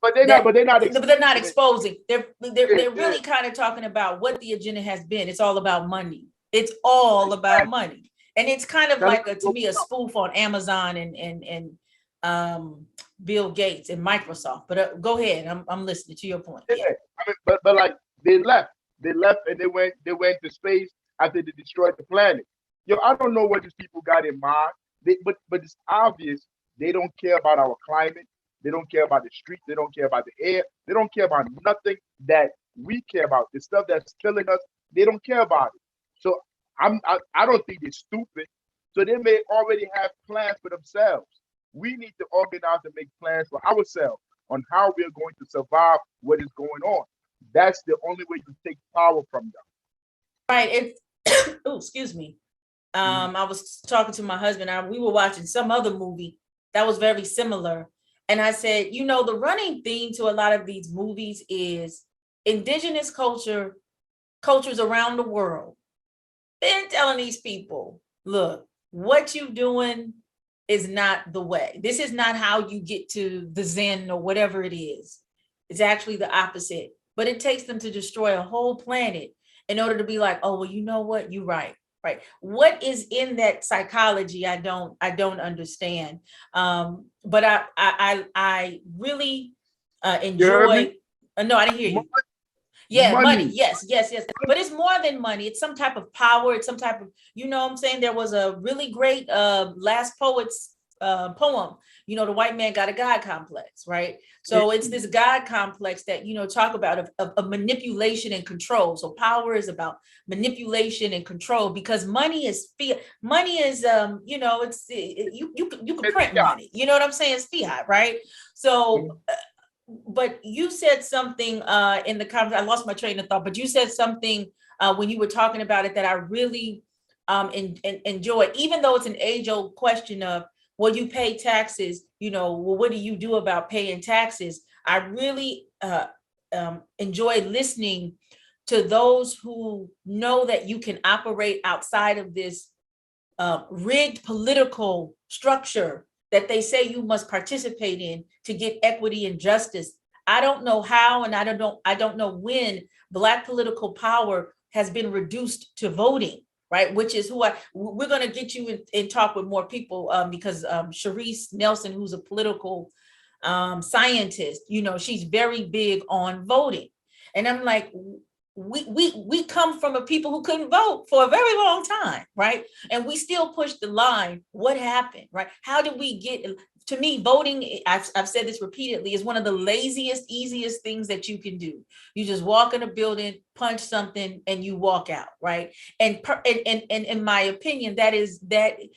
[SPEAKER 1] But they're not
[SPEAKER 3] exposing. They're really kind of talking about what the agenda has been. It's all about money. It's all about money, and it's kind of like to me a spoof on Amazon and Bill Gates and Microsoft. But go ahead, I'm listening to your point.
[SPEAKER 1] Yeah. I mean, but like they left and they went to space after they destroyed the planet. I don't know what these people got in mind. But it's obvious they don't care about our climate. They don't care about the streets. They don't care about the air. They don't care about nothing that we care about. The stuff that's killing us, they don't care about it. So I don't think they're stupid. So they may already have plans for themselves. We need to organize and make plans for ourselves on how we are going to survive what is going on. That's the only way you take power from them.
[SPEAKER 3] Right. Oh, excuse me. I was talking to my husband, we were watching some other movie that was very similar. And I said, you know, the running theme to a lot of these movies is indigenous cultures around the world. Been telling these people, look, what you doing is not the way. This is not how you get to the Zen or whatever it is. It's actually the opposite. But it takes them to destroy a whole planet in order to be like, oh, well, you know what? You're right. Right. What is in that psychology? I don't understand. But I really enjoy. No, I didn't hear you. Yeah, money. Yes. But it's more than money. It's some type of power. It's some type of, you know what I'm saying? There was a really great last poet's poem, you know, the white man got a God complex, right? So it's this God complex that, you know, talk about of manipulation and control. So power is about manipulation and control, because money is fiat. Money is, you know, you can print money. You know what I'm saying? It's fiat, right? So, but you said something in the conversation. I lost my train of thought, but you said something when you were talking about it that I really enjoyed, even though it's an age-old question of, well, you pay taxes, you know, well, what do you do about paying taxes? I really enjoy listening to those who know that you can operate outside of this rigged political structure that they say you must participate in to get equity and justice. I don't know how, and I don't know when Black political power has been reduced to voting, right? Which is we're going to get you in talk with more people because Sharice Nelson, who's a political scientist, you know, she's very big on voting. And I'm like, we come from a people who couldn't vote for a very long time, right? And we still push the line. What happened, right? How did we get? To me, voting, I've said this repeatedly, is one of the laziest, easiest things that you can do. You just walk in a building, punch something, and you walk out, right? And in my opinion, that is the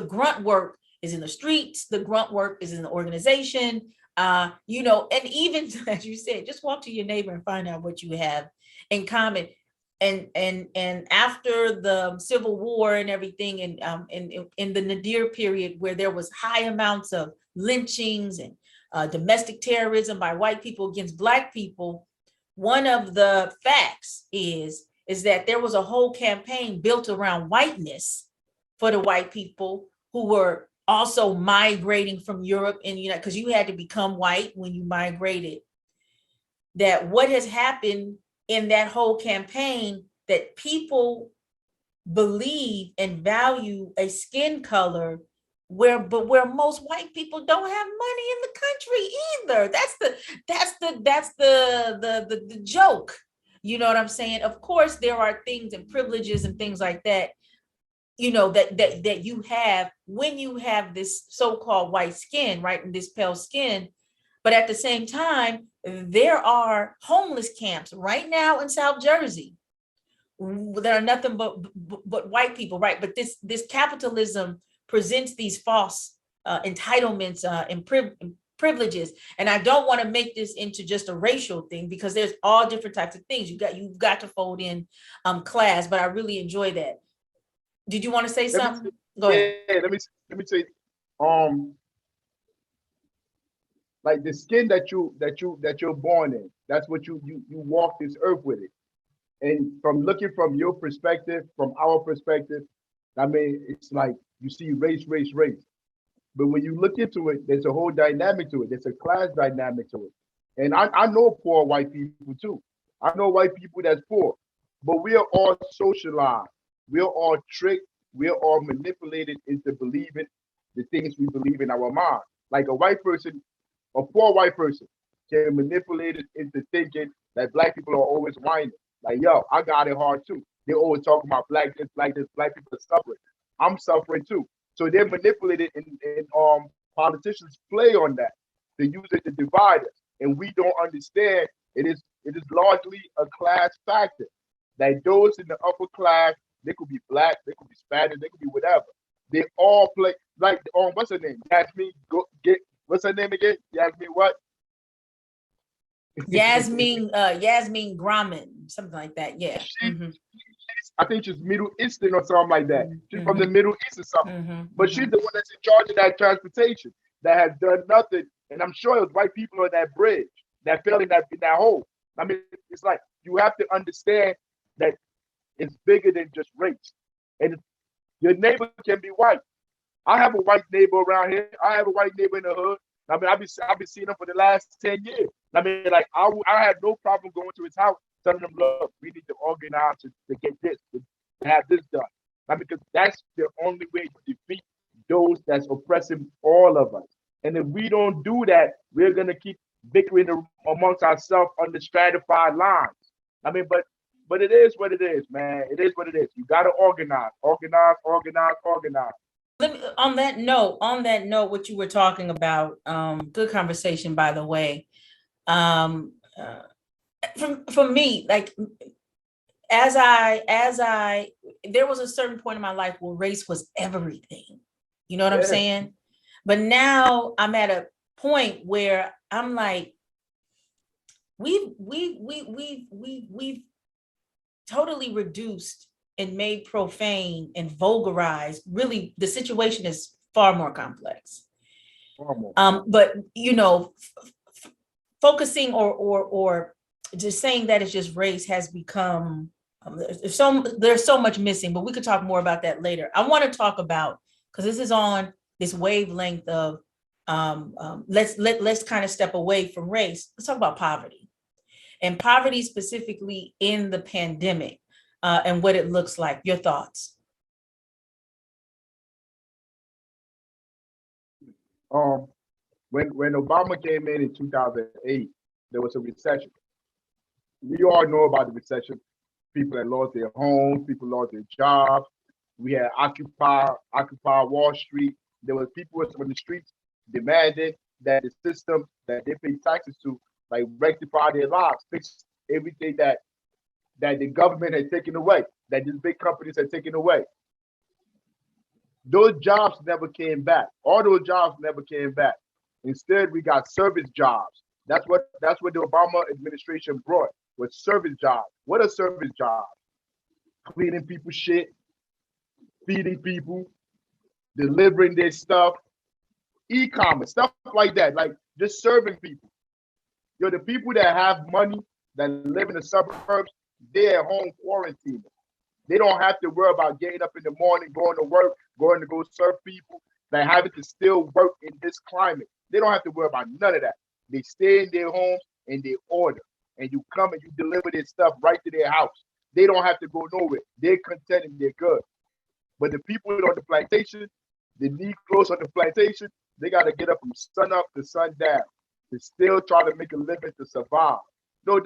[SPEAKER 3] grunt work is in the streets. The grunt work is in the organization. You know, and even as you said, just walk to your neighbor and find out what you have in common. And after the Civil War and everything, and in the Nadir period, where there was high amounts of lynchings and domestic terrorism by white people against Black people, one of the facts is that there was a whole campaign built around whiteness for the white people who were also migrating from Europe, and you know, because you had to become white when you migrated. That what has happened in that whole campaign, that people believe and value a skin color where most white people don't have money in the country either. That's the joke. You know what I'm saying? Of course, there are things and privileges and things like that, you know, that you have when you have this so-called white skin, right? And this pale skin. But at the same time, there are homeless camps right now in South Jersey. There are nothing but white people, right? But this capitalism presents these false entitlements and privileges. And I don't want to make this into just a racial thing, because there's all different types of things. You've got to fold in class, but I really enjoy that. Did you want to say something? Go ahead.
[SPEAKER 1] Yeah, let me say, like the skin that you're born in, that's what you walk this earth with it. And from looking from your perspective, from our perspective, I mean, it's like you see race. But when you look into it, there's a whole dynamic to it. There's a class dynamic to it. And I know poor white people too. I know white people that's poor, but we are all socialized. We're all tricked. We're all manipulated into believing the things we believe in our mind. Like a white person, a poor white person can manipulate it into thinking that Black people are always whining. Like, yo, I got it hard too. They always talking about Black this, Black people are suffering. I'm suffering too. So they're manipulated, and politicians play on that. They use it to divide us. And we don't understand it is largely a class factor. That those in the upper class, they could be Black, they could be Spanish, they could be whatever. They all play, like, what's her name? Yasmin, what's her name again? Yasmin what?
[SPEAKER 3] Yasmin Grauman, something like that. Yeah.
[SPEAKER 1] I think she's Middle Eastern or something like that. She's from the
[SPEAKER 3] Mhm.
[SPEAKER 1] Middle East or something.
[SPEAKER 3] Mhm.
[SPEAKER 1] But she's the one that's in charge of that transportation that has done nothing. And I'm sure it was white people on that bridge that fell in that hole. I mean, it's like you have to understand that it's bigger than just race. And your neighbor can be white. I have a white neighbor around here. I have a white neighbor in the hood. I mean, I've been seeing him for the last 10 years. I mean, like I had no problem going to his house, telling him, look, we need to organize to get this, to have this done. I mean, because that's the only way to defeat those that's oppressing all of us. And if we don't do that, we're gonna keep bickering amongst ourselves on the stratified lines. I mean, but it is what it is, man. It is what it is. You gotta organize, organize, organize, organize.
[SPEAKER 3] On that note, what you were talking about, good conversation, by the way. Um, for me, like as I, there was a certain point in my life where race was everything. You know what I'm saying? But now I'm at a point where I'm like, we've totally reduced and made profane and vulgarized. Really, the situation is far more complex. But you know, focusing or just saying that it's just race has become there's so much missing. But we could talk more about that later. I want to talk about, because this is on this wavelength of let's kind of step away from race. Let's talk about poverty, and poverty specifically in the pandemic. And what it looks like. Your thoughts?
[SPEAKER 1] When Obama came in 2008, there was a recession. We all know about the recession. People that lost their homes, people lost their jobs. We had Occupy Wall Street. There were people on the streets demanding that the system that they pay taxes to, like, rectify their lives, fix everything that the government had taken away, that these big companies had taken away. Those jobs never came back. All those jobs never came back. Instead, we got service jobs. That's what the Obama administration brought, was service jobs. What are service jobs? Cleaning people's shit, feeding people, delivering their stuff, e-commerce, stuff like that, like just serving people. The people that have money, that live in the suburbs, they're at home quarantining. They don't have to worry about getting up in the morning, going to work, going to go serve people, like having to still work in this climate. They don't have to worry about none of that. They stay in their homes and they order. And you come and you deliver their stuff right to their house. They don't have to go nowhere. They're content and they're good. But the people on the plantation, the Negroes on the plantation, they got to get up from sun up to sundown to still try to make a living to survive. No,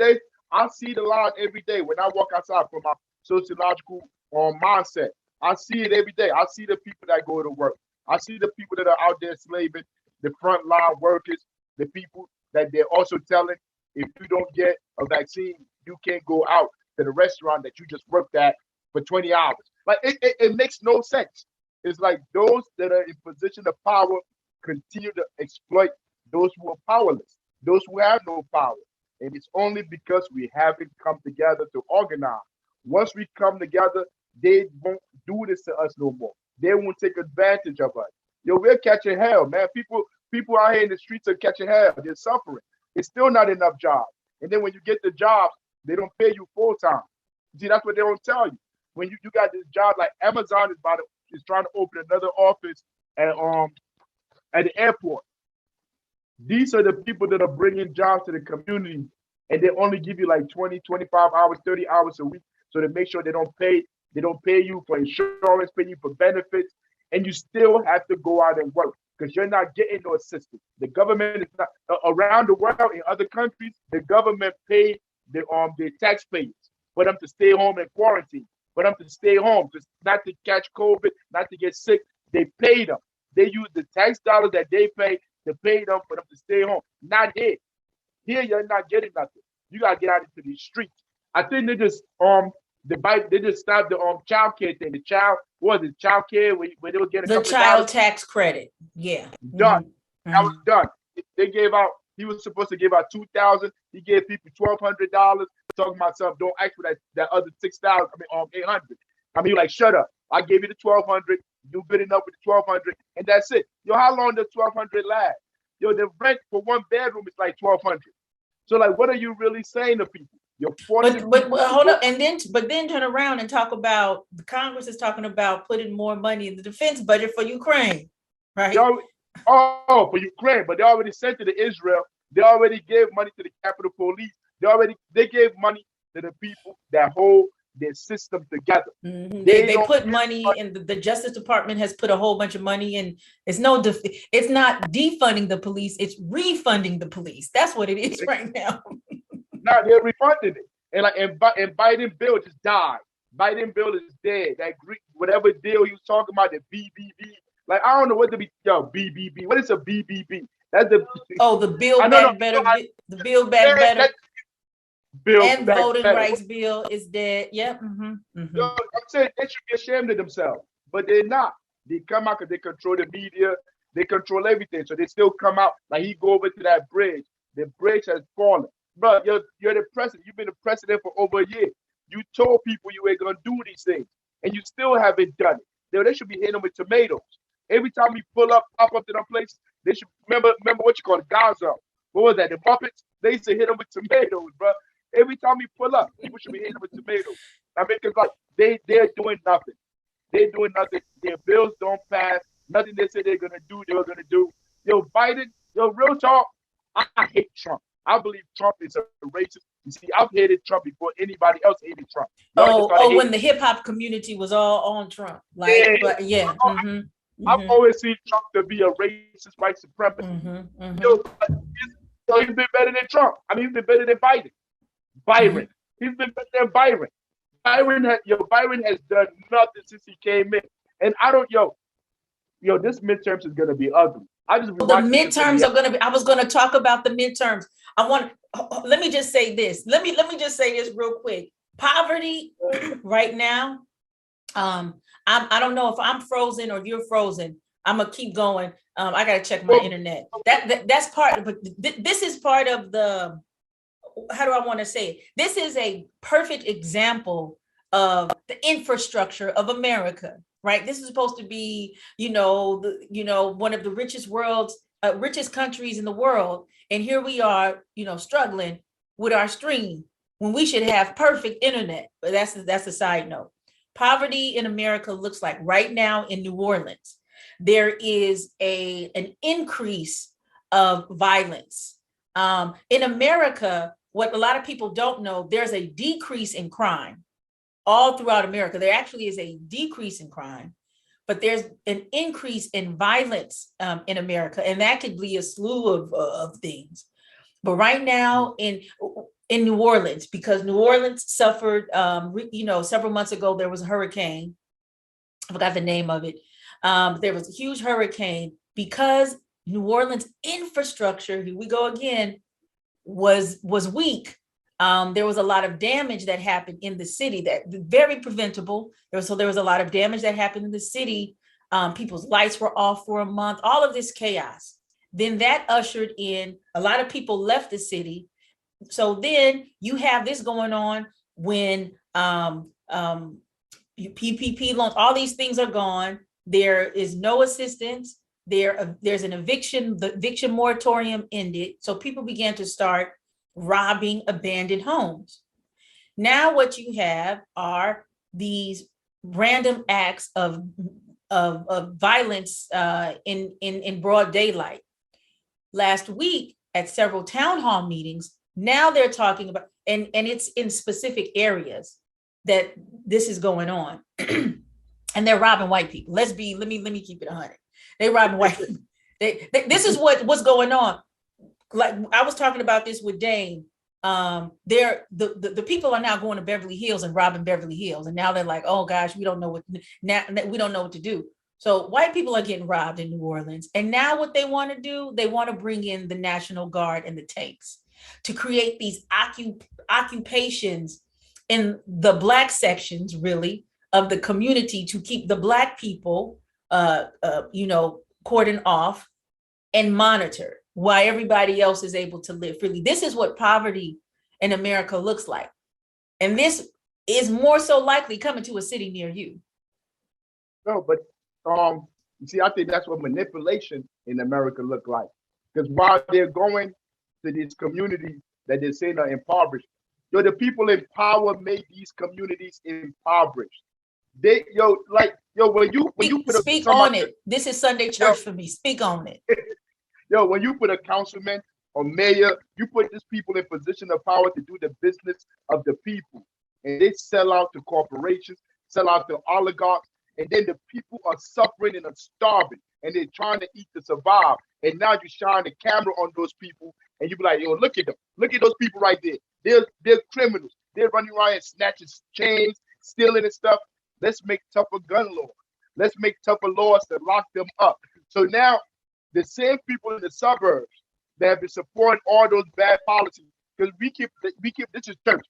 [SPEAKER 1] I see the line every day when I walk outside from my sociological mindset. I see it every day. I see the people that go to work. I see the people that are out there slaving, the frontline workers, the people that they're also telling, if you don't get a vaccine, you can't go out to the restaurant that you just worked at for 20 hours. Like, it makes no sense. It's like those that are in position of power continue to exploit those who are powerless, those who have no power. And it's only because we haven't come together to organize. Once we come together, they won't do this to us no more. They won't take advantage of us. We're catching hell, man. People out here in the streets are catching hell. They're suffering. It's still not enough jobs. And then when you get the jobs, they don't pay you full time. See, that's what they don't tell you. When you got this job, like Amazon is trying to open another office at the airport. These are the people that are bringing jobs to the community, and they only give you like 20, 25 hours, 30 hours a week. So to make sure they don't pay you for insurance, pay you for benefits, and you still have to go out and work because you're not getting no assistance. The government is not around the world in other countries. The government paid the taxpayers for them to stay home and quarantine, for them to stay home, just not to catch COVID, not to get sick. They pay them. They use the tax dollars that they pay to pay them for them to stay home. Not here. Here you're not getting nothing. You gotta get out into these streets. I think they just they just stopped the child care thing. The child care where they were getting
[SPEAKER 3] the child tax credit. Yeah.
[SPEAKER 1] Done. That was done. They gave out He was supposed to give out 2,000. He gave people $1,200. Talking about something. Don't ask for that other 6,000. 800. Like, shut up. I gave you the 1,200. You good enough with the 1,200, and that's it. Yo, how long does 1,200 last? Yo, the rent for one bedroom is like 1,200. So, like, what are you really saying to people? You're forcing.
[SPEAKER 3] But hold up, and then turn around and talk about the Congress is talking about putting more money in the defense budget for Ukraine, right?
[SPEAKER 1] For Ukraine, but they already sent it to Israel. They already gave money to the Capitol Police. They gave money to the people that hold their system together.
[SPEAKER 3] Mm-hmm. They put money in the Justice Department has put a whole bunch of money in. It's not defunding the police, it's refunding the police. That's what it is right now.
[SPEAKER 1] Now they're refunding it. And Biden bill just died. Biden bill is dead. That Greek, whatever deal he was talking about, the BBB. Like, I don't know what to be, BBB. What is a BBB? That's the
[SPEAKER 3] Build Back Better. The Build Back Better. And voting rights bill is dead. Yep. Mm-hmm. Mm-hmm.
[SPEAKER 1] So I'm saying they should be ashamed of themselves, but they're not. They come out because they control the media. They control everything. So they still come out. Like, he go over to that bridge. The bridge has fallen. Bro, you're the president. You've been the president for over a year. You told people you ain't gonna do these things, and you still haven't done it. They should be hitting them with tomatoes. Every time we pop up to them places, they should remember what you call it, Gaza. What was that? The Muppets? They used to hit them with tomatoes, bro. Every time we pull up, people should be hitting them with tomatoes. Because like they're doing nothing. They're doing nothing. Their bills don't pass. Nothing they say they're gonna do, they're gonna do. Yo, Biden, real talk. I hate Trump. I believe Trump is a racist. You see, I've hated Trump before anybody else hated Trump.
[SPEAKER 3] When the hip hop community was all on Trump.
[SPEAKER 1] I've always seen Trump to be a racist, white supremacist.
[SPEAKER 3] Mm-hmm, mm-hmm.
[SPEAKER 1] Yo, he's been better than Trump. He's been better than Biden. Byron. He's been better than Byron. Byron has done nothing since he came in. And this midterms is gonna be ugly. The
[SPEAKER 3] midterms are gonna be. I was gonna talk about the midterms. Let me just say this. Let me just say this real quick. Poverty right now. I don't know if I'm frozen or you're frozen. I'm gonna keep going. I gotta check my internet. That's part of. But this is part of the. How do I want to say it? This is a perfect example of the infrastructure of America, right? This is supposed to be, one of the richest countries in the world, and here we are, struggling with our stream when we should have perfect internet. But that's a side note. Poverty in America looks like right now in New Orleans, there is an increase of violence. In America, what a lot of people don't know, there's a decrease in crime all throughout America. There actually is a decrease in crime, but there's an increase in violence in America, and that could be a slew of things. But right now in New Orleans, because New Orleans suffered, several months ago, there was a hurricane. I forgot the name of it. There was a huge hurricane because New Orleans infrastructure, here we go again, was weak. There was a lot of damage that happened in the city that very preventable. There was a lot of damage that happened in the city. People's lights were off for a month, all of this chaos. Then that ushered in a lot of people left the city. So then you have this going on when PPP loans, all these things are gone. There is no assistance. There's an eviction. The eviction moratorium ended. So people began to start robbing abandoned homes. Now what you have are these random acts of violence in broad daylight. Last week at several town hall meetings, now they're talking about, and it's in specific areas that this is going on. And they're robbing white people. Let me keep it 100. They robbing white people. This is what's going on. Like I was talking about this with Dane. The people are now going to Beverly Hills and robbing Beverly Hills, and now they're like, oh gosh, we don't know what to do. So white people are getting robbed in New Orleans, and now what they want to do, they want to bring in the National Guard and the tanks to create these occupations in the Black sections, really, of the community to keep the Black people, cordoned off and monitored. while everybody else is able to live freely. This is what poverty in America looks like. And this is more so likely coming to a city near you.
[SPEAKER 1] No, but you see, I think that's what manipulation in America look like. Because while they're going to these communities that they're saying are impoverished, the people in power made these communities impoverished. When you put
[SPEAKER 3] speak on it. This is Sunday church for me. Speak on it.
[SPEAKER 1] When you put a councilman or mayor, you put these people in position of power to do the business of the people, and they sell out to corporations, sell out to oligarchs, and then the people are suffering and are starving, and they're trying to eat to survive. And now you shine the camera on those people, and you be like, look at them, look at those people right there. They're criminals. They're running around and snatching chains, stealing and stuff. Let's make tougher gun laws. Let's make tougher laws to lock them up. So now the same people in the suburbs that have been supporting all those bad policies, because we keep this is church.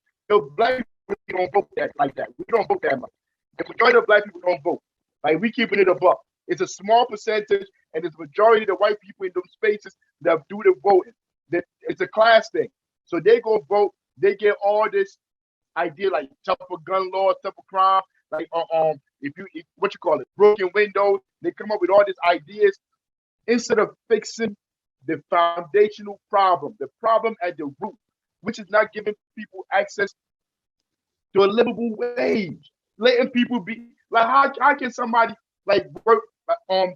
[SPEAKER 1] Black people don't vote like that. We don't vote that much. The majority of black people don't vote. Like, we keeping it above. It's a small percentage, and it's majority of the white people in those spaces that do the voting. It's a class thing. So they go vote. They get all this idea like tougher gun laws, tougher crime, like what you call it, broken windows. They come up with all these ideas instead of fixing the foundational problem, the problem at the root, which is not giving people access to a livable wage. Letting people be like, how can somebody like work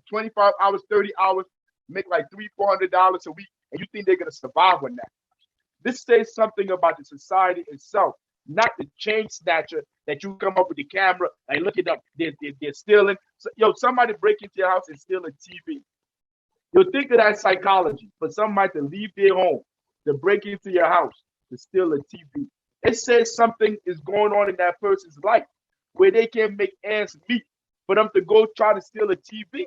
[SPEAKER 1] 25 hours, 30 hours, make like $300-$400 a week, and you think they're gonna survive on that? This says something about the society itself, not the chain snatcher that you come up with the camera and look at them. They're stealing. So, somebody break into your house and steal a TV. You'll think of that psychology for somebody to leave their home, to break into your house, to steal a TV. It says something is going on in that person's life where they can't make ends meet for them to go try to steal a TV.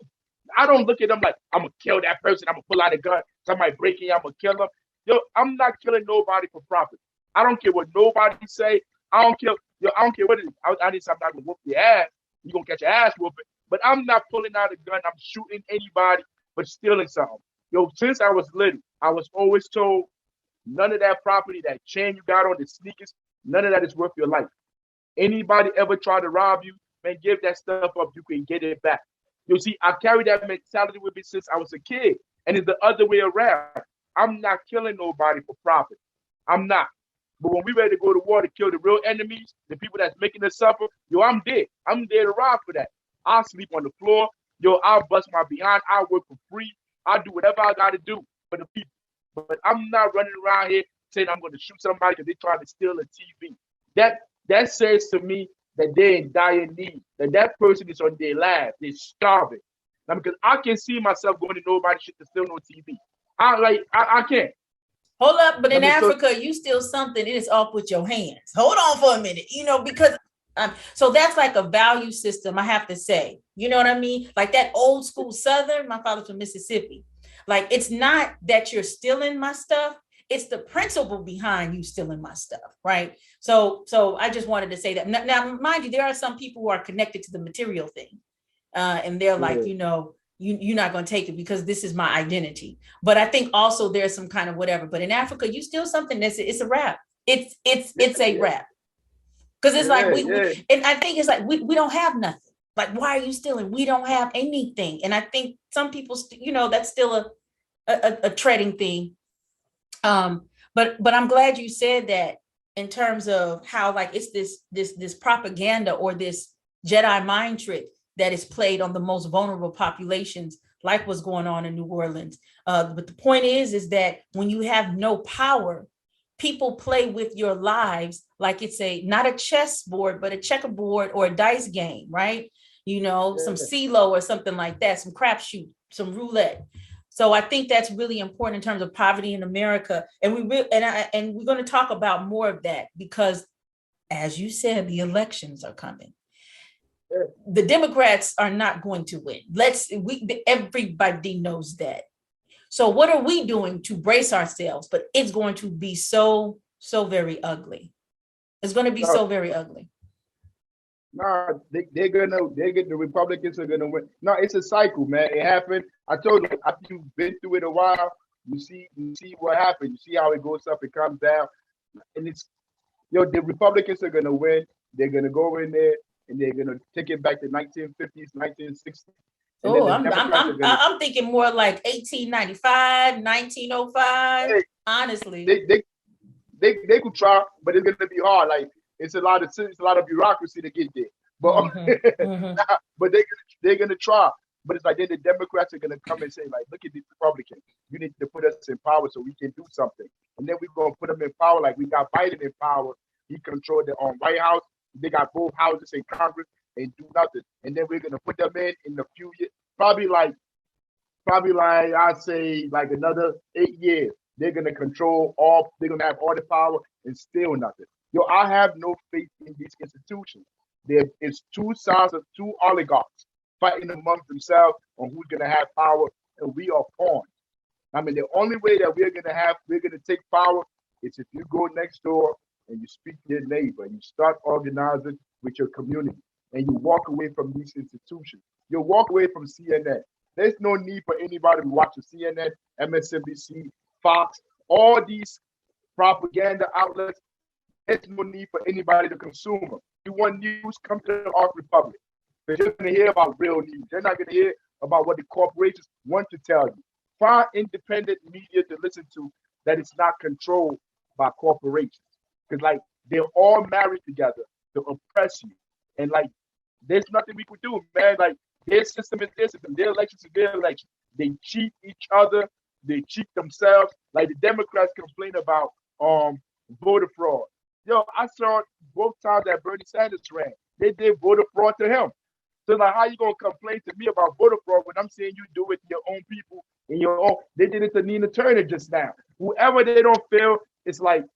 [SPEAKER 1] I don't look at them like, I'm going to kill that person. I'm going to pull out a gun. Somebody breaking, I'm going to kill them. I'm not killing nobody for profit. I don't care what nobody say. I don't care what it is. I didn't say I'm not going to whoop your ass. You're going to catch your ass whooping. But I'm not pulling out a gun. I'm shooting anybody but stealing something. Since I was little, I was always told, none of that property, that chain you got on, the sneakers, none of that is worth your life. Anybody ever try to rob you, man, give that stuff up. You can get it back. See, I carry that mentality with me since I was a kid. And it's the other way around. I'm not killing nobody for profit. I'm not. But when we ready to go to war to kill the real enemies, the people that's making us suffer, I'm dead. I'm there to rob for that. I'll sleep on the floor. I'll bust my behind. I'll work for free. I'll do whatever I got to do for the people. But I'm not running around here saying I'm going to shoot somebody because they're trying to steal a TV. That says to me that they're in dire need, that person is on their last. They're starving. Now, because I can see myself going to nobody's shit to steal no TV. I can't.
[SPEAKER 3] Hold up, but in Africa, you steal something and it's off with your hands. Hold on for a minute, because so that's like a value system, I have to say. You know what I mean? Like that old school Southern, my father's from Mississippi. Like, it's not that you're stealing my stuff. It's the principle behind you stealing my stuff, right? So I just wanted to say that. Now, mind you, there are some people who are connected to the material thing. And they're like, you're not going to take it because this is my identity. But I think also there's some kind of whatever. But in Africa, you steal something, it's a rap. It's a rap. Because it's like, and I think it's like, we don't have nothing. Like, why are you stealing? We don't have anything. And I think some people, that's still a treading thing. But I'm glad you said that in terms of how, like, it's this propaganda or this Jedi mind trick that is played on the most vulnerable populations, like what's going on in New Orleans. But the point is that when you have no power, people play with your lives like it's not a chessboard, but a checkerboard or a dice game, right? Some CeeLo or something like that, some crapshoot, some roulette. So I think that's really important in terms of poverty in America. And we're going to talk about more of that because, as you said, the elections are coming. The Democrats are not going to win. Everybody knows that. So what are we doing to brace ourselves? But it's going to be so very ugly. It's going to be so very ugly.
[SPEAKER 1] No, the Republicans are gonna win. No, it's a cycle, man. It happened. I told you, after you've been through it a while, You see what happened. You see how it goes up and comes down, and it's the Republicans are gonna win. They're gonna go in there and they're gonna take it back to 1950s, 1960s, and then
[SPEAKER 3] Oh,
[SPEAKER 1] the
[SPEAKER 3] I'm
[SPEAKER 1] Democrats are
[SPEAKER 3] I'm
[SPEAKER 1] gonna.
[SPEAKER 3] I'm thinking more like 1895, 1905.
[SPEAKER 1] Hey,
[SPEAKER 3] Honestly.
[SPEAKER 1] they could try, but it's gonna be hard. Like it's a lot of bureaucracy to get there. But
[SPEAKER 3] Mm-hmm, mm-hmm.
[SPEAKER 1] but they're gonna try. But it's like then the Democrats are gonna come and say like, look at these Republicans. You need to put us in power so we can do something. And then we're gonna put them in power. Like we got Biden in power. He controlled the White House. They got both houses in Congress and do nothing. And then we're gonna put them in a few years, probably like I say like another 8 years. They're gonna control all. They're gonna have all the power and still nothing. I have no faith in these institutions. There is two sides of two oligarchs fighting amongst themselves on who's gonna have power, and we are pawns. I mean, the only way that we're gonna take power is if you go next door and you speak to your neighbor and you start organizing with your community and you walk away from these institutions. You walk away from CNN. There's no need for anybody to watch CNN, MSNBC, Fox, all these propaganda outlets. There's no need for anybody to consume them. You want news, come to the Ark Republic. They're just going to hear about real news. They're not going to hear about what the corporations want to tell you. Find independent media to listen to that is not controlled by corporations. Because, like, they're all married together to oppress you. And, like, there's nothing we could do, man. Like, their system is their system. Their elections is their election. They cheat each other. They cheat themselves. Like, the Democrats complain about voter fraud. I saw both times that Bernie Sanders ran. They did voter fraud to him. So like, how you gonna complain to me about voter fraud when I'm saying you do it to your own people in your own? They did it to Nina Turner just now. Whoever they don't feel it's like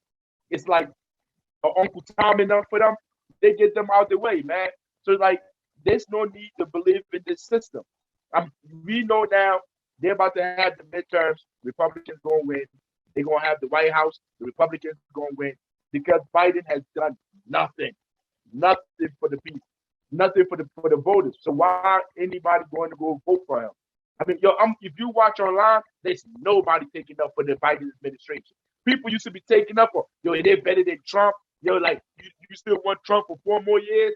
[SPEAKER 1] Uncle Tom enough for them, they get them out the way, man. So like, there's no need to believe in this system. We know now they're about to have the midterms. Republicans gonna win. They're gonna have the White House. The Republicans gonna win because Biden has done nothing for the people. Nothing for the voters. So why anybody going to go vote for him? I mean, if you watch online, there's nobody taking up for the Biden administration. People used to be taking up for, they're better than Trump. Like, you still want Trump for 4 more years?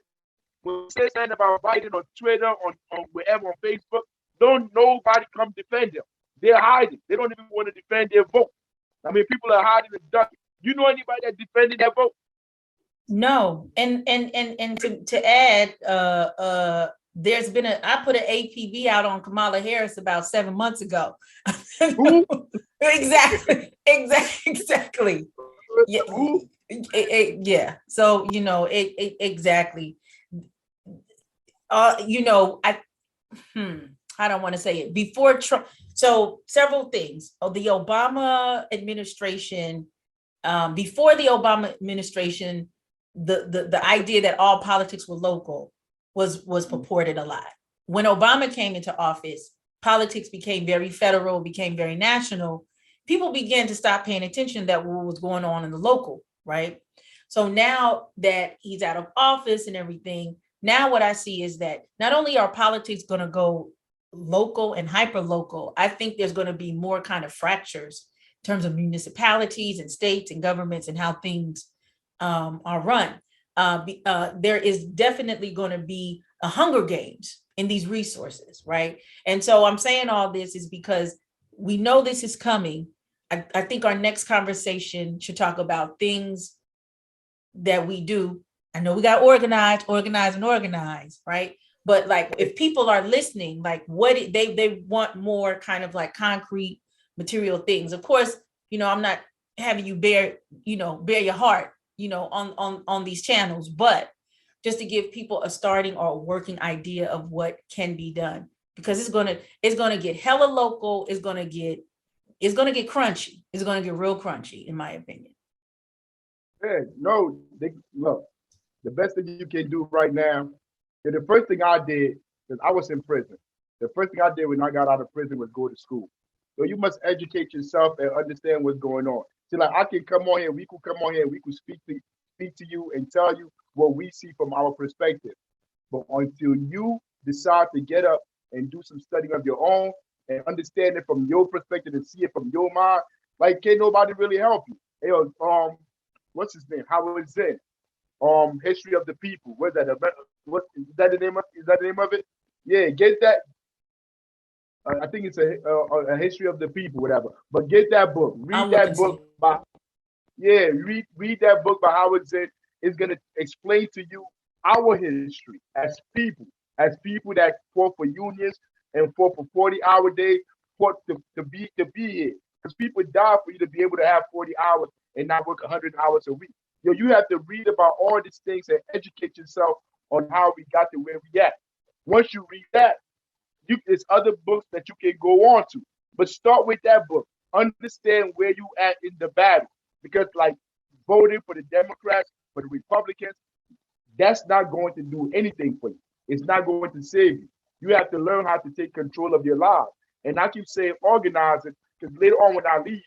[SPEAKER 1] When you say something about Biden on Twitter, on wherever, on Facebook, don't nobody come defend him. They're hiding. They don't even want to defend their vote. I mean, people are hiding and ducking. You know anybody that defended their vote?
[SPEAKER 3] No, and to add, there's been I put an APB out on Kamala Harris about 7 months ago. Exactly. Yeah. So exactly. I don't want to say it before Trump. So several things. The Obama administration, before the Obama administration, the idea that all politics were local was purported a lot. When Obama came into office, politics became very federal, became very national. People began to stop paying attention that what was going on in the local, right? So now that he's out of office and everything, now what I see is that not only are politics going to go local and hyper local, I think there's going to be more kind of fractures in terms of municipalities and states and governments and how things are run. There is definitely going to be a Hunger Games in these resources, right? And so I'm saying all this is because we know this is coming. I think our next conversation should talk about things that we do. I know we got organize, right? But like, if people are listening, like what they want more kind of like concrete material things. Of course, I'm not having you bare your heart, on these channels, but just to give people a starting or a working idea of what can be done, because it's gonna get hella local. It's gonna get crunchy. It's gonna get real crunchy, in my opinion.
[SPEAKER 1] Yeah, no, look, the best thing you can do right now, and the first thing I did, because I was in prison, the first thing I did when I got out of prison was go to school. So you must educate yourself and understand what's going on. See, like, I can come on here, we could come on here, we could speak to you and tell you what we see from our perspective. But until you decide to get up and do some studying of your own and understand it from your perspective and see it from your mind, like can't nobody really help you. Hey, what's his name? Howard Zinn. History of the People. What's that? What is that the name of? Is that the name of it? Yeah, get that. I think it's a history of the people, whatever. But get that book. Read that book by read that book by Howard Zinn. It's gonna explain to you our history as people that fought for unions and fought for 40-hour days, fought to be here. Because people die for you to be able to have 40 hours and not work 100 hours a week. You have to read about all these things and educate yourself on how we got to where we at. Once you read that, there's other books that you can go on to. But start with that book. Understand where you at in the battle. Because like voting for the Democrats, for the Republicans, that's not going to do anything for you. It's not going to save you. You have to learn how to take control of your lives. And I keep saying organizing, because later on when I leave,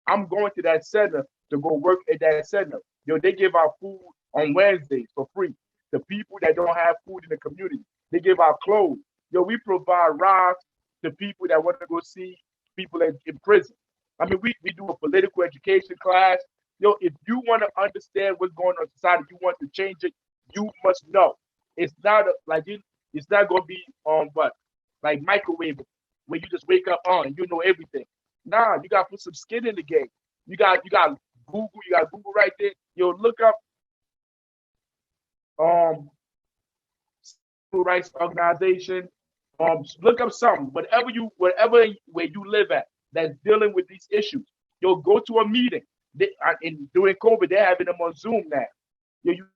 [SPEAKER 1] I'm going to that center to go work at that center. They give out food on Wednesdays for free to people that don't have food in the community. They give out clothes. We provide rides to people that want to go see people in prison. I mean, we do a political education class. If you want to understand what's going on in society, you want to change it, you must know. It's not it's not going to be like microwave where you just wake up on and you know everything. Nah, you got to put some skin in the game. You got Google. You got Google right there. Look up civil rights organization. Look up something. Whatever where you live at that's dealing with these issues. Go to a meeting. And during COVID, they're having them on Zoom now. You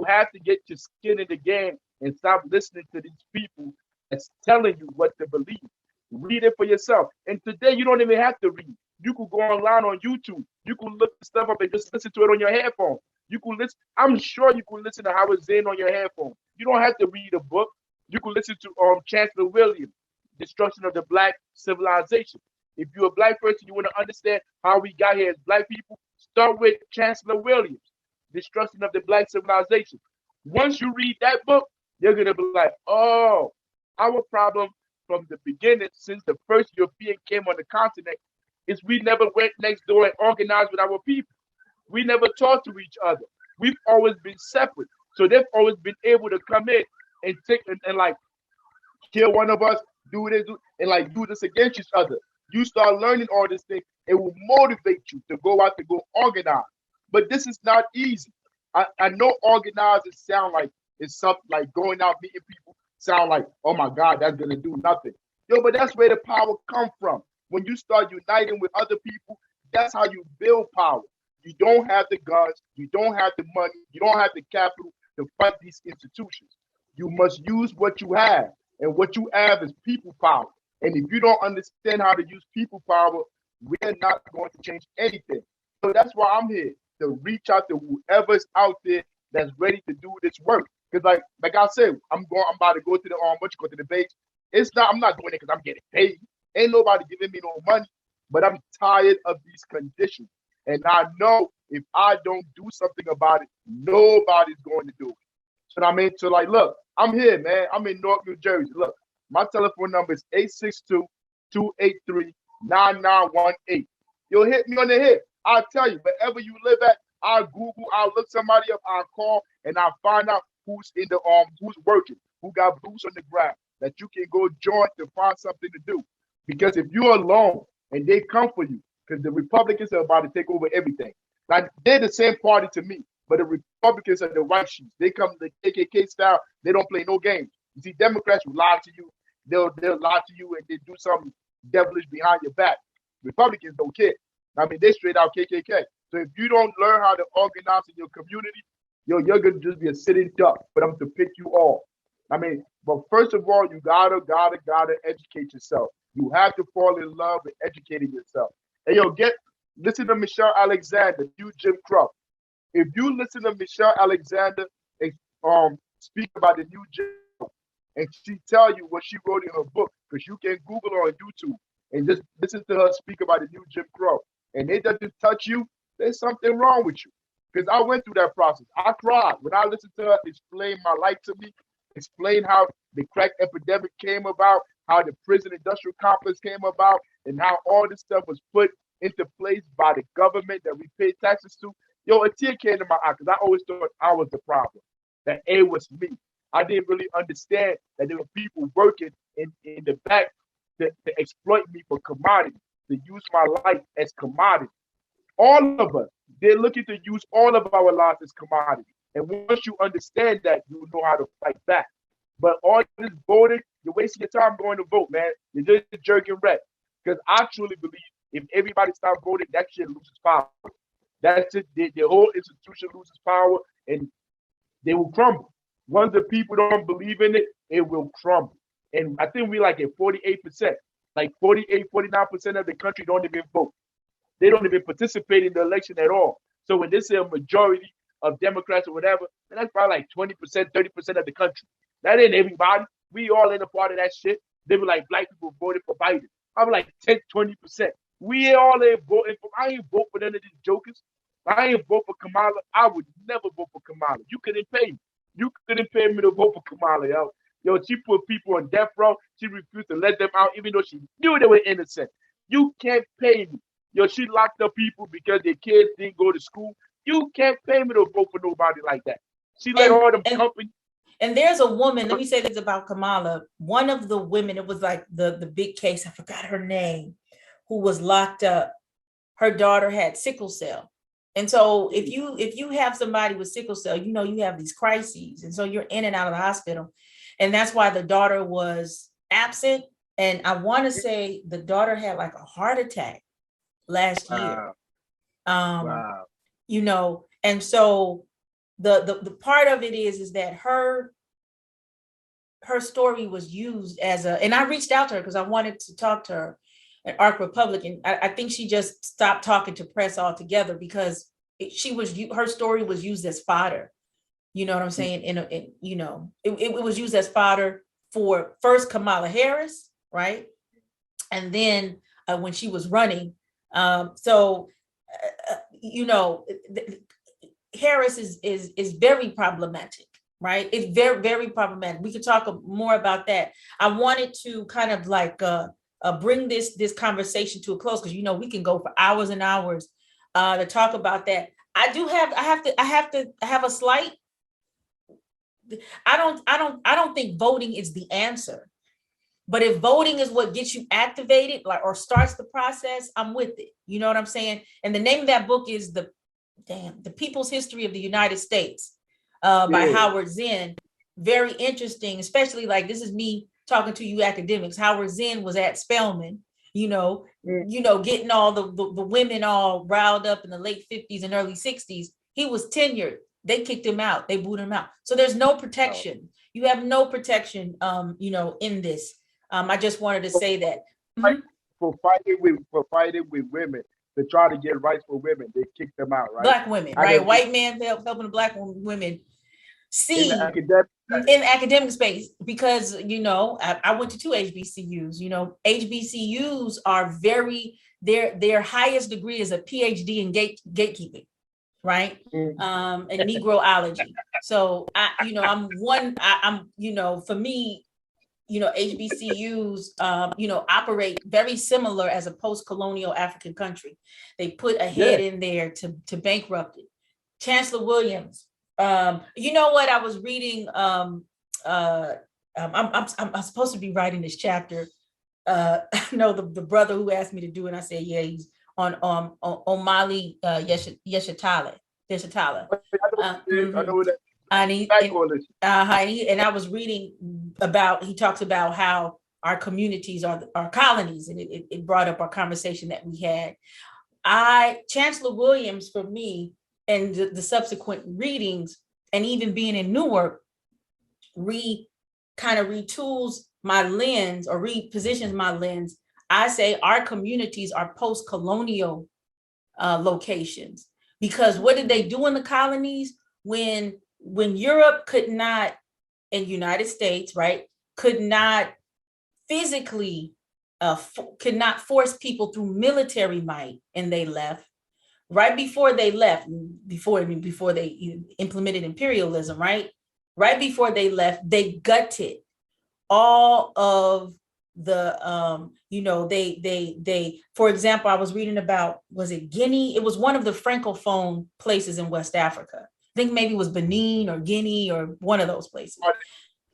[SPEAKER 1] have to get your skin in the game and stop listening to these people that's telling you what to believe. Read it for yourself. And today you don't even have to read. You could go online on YouTube. You could look stuff up and just listen to it on your headphone. You could listen. I'm sure you could listen to Howard Zinn on your headphone. You don't have to read a book. You could listen to Chancellor Williams, Destruction of the Black Civilization. If you're a black person, you want to understand how we got here as black people, start with Chancellor Williams, Destruction of the Black Civilization. Once you read that book, you're going to be like, oh, our problem from the beginning, since the first European came on the continent, is we never went next door and organized with our people. We never talked to each other. We've always been separate. So they've always been able to come in and take and like kill one of us, do this, and like do this against each other. You start learning all these things, it will motivate you to go out to go organize. But this is not easy. I know organizing sound like it's something like going out meeting people sound like, oh my God, that's gonna do nothing. But that's where the power comes from. When you start uniting with other people, that's how you build power. You don't have the guns, you don't have the money, you don't have the capital to fight these institutions. You must use what you have, and what you have is people power. And if you don't understand how to use people power, we're not going to change anything. So that's why I'm here, to reach out to whoever's out there that's ready to do this work. Because like I said, I'm about to go to the debate. I'm not doing it because I'm getting paid. Ain't nobody giving me no money, but I'm tired of these conditions. And I know if I don't do something about it, nobody's going to do it. So I mean, so like, look, I'm here, man. I'm in Newark, New Jersey. Look, my telephone number is 862-283-9918. You'll hit me on the hit. I'll tell you, wherever you live at, I'll Google, I'll look somebody up, I'll call, and I'll find out who's in the who's working, who got boots on the ground, that you can go join to find something to do. Because if you're alone and they come for you, because the Republicans are about to take over everything. Like, they're the same party to me, but the Republicans are the white sheets. They come the KKK style. They don't play no games. You see, Democrats will lie to you. They'll lie to you and they do something devilish behind your back. Republicans don't care. I mean, they straight out KKK. So if you don't learn how to organize in your community, you're gonna just be a sitting duck for them to pick you off. I mean, but first of all, you gotta educate yourself. You have to fall in love with educating yourself. And listen to Michelle Alexander, New Jim Crow. If you listen to Michelle Alexander speak about the new Jim Crow, and she tell you what she wrote in her book, because you can Google her on YouTube and just listen to her speak about the new Jim Crow, and it doesn't touch you, there's something wrong with you. Because I went through that process. I cried when I listened to her explain my life to me, explain how the crack epidemic came about, how the prison industrial complex came about, and how all this stuff was put into place by the government that we pay taxes to. Yo, a tear came to my eye because I always thought I was the problem, that it was me. I didn't really understand that there were people working in the back to exploit me for commodity, to use my life as commodity. All of us, they're looking to use all of our lives as commodity. And once you understand that, you know how to fight back. But all this voting, you're wasting your time going to vote, man. You're just jerking red. Because I truly believe if everybody starts voting, that shit loses power. That's it. The whole institution loses power and they will crumble. Once the people don't believe in it, it will crumble. And I think we like at 48%. Like 48, 49% of the country don't even vote. They don't even participate in the election at all. So when they say a majority of Democrats or whatever, then that's probably like 20%, 30% of the country. That ain't everybody. We all in a part of that shit. They were like, black people voted for Biden. I'm like 10, 20%. We all ain't voting for, I ain't vote for none of these jokers. I ain't vote for Kamala. I would never vote for Kamala. You couldn't pay me. You couldn't pay me to vote for Kamala, yo. Yo, she put people on death row. She refused to let them out, even though she knew they were innocent. You can't pay me. Yo, she locked up people because their kids didn't go to school. You can't pay me to vote for nobody like that. She let all them companies.
[SPEAKER 3] And there's a woman, let me say this about Kamala. One of the women, it was like the big case, I forgot her name, who was locked up. Her daughter had sickle cell. And so if you have somebody with sickle cell, you know, you have these crises. And so you're in and out of the hospital. And that's why the daughter was absent. And I want to say the daughter had like a heart attack last year.
[SPEAKER 1] Wow.
[SPEAKER 3] You know, and so the part of it is that her story was used as a, and I reached out to her because I wanted to talk to her at Ark Republic, and I think she just stopped talking to press altogether because her story was used as fodder. You know what I'm saying? It was used as fodder for first Kamala Harris, right? And then when she was running, Harris is very problematic, right? It's very, very problematic. We could talk more about that. I wanted to kind of like bring this conversation to a close because, you know, we can go for hours and hours to talk about that. I have a slight. I don't think voting is the answer, but if voting is what gets you activated, like, or starts the process, I'm with it. You know what I'm saying? And the name of that book is The People's History of the United States by Howard Zinn. Very interesting, especially like this is me talking to you academics. Howard Zinn was at Spelman, getting all the women all riled up in the late 50s and early 60s. He was tenured. They kicked him out. They booted him out. So there's no protection. You have no protection, in this. I just wanted to say that.
[SPEAKER 1] For fighting with women, to try to get rights for women, they kicked them out, right?
[SPEAKER 3] Black women, right? White men helping the black women see in the academic space because, I went to 2 HBCUs. HBCUs are their highest degree is a PhD in gatekeeping, right? And Negroology. So for me, HBCUs, operate very similar as a post-colonial African country. They put a head in there to bankrupt it. Chancellor Williams, you know what? I was reading. I'm supposed to be writing this chapter. No, the brother who asked me to do it. And I said, yeah, he's on Omali Yeshitala.
[SPEAKER 1] I know that.
[SPEAKER 3] And I was reading about, he talks about how our communities are colonies, and it brought up our conversation that we had. Chancellor Williams, for me, and the subsequent readings, and even being in Newark, kind of retools my lens or repositions my lens. I say our communities are post-colonial locations, because what did they do in the colonies when Europe could not, and United States, right, could not physically, could not force people through military might, and they left. Right before they left, before they implemented imperialism, right? Right before they left, they gutted all of they, for example, I was reading about, was it Guinea? It was one of the Francophone places in West Africa. I think maybe it was Benin or Guinea or one of those places.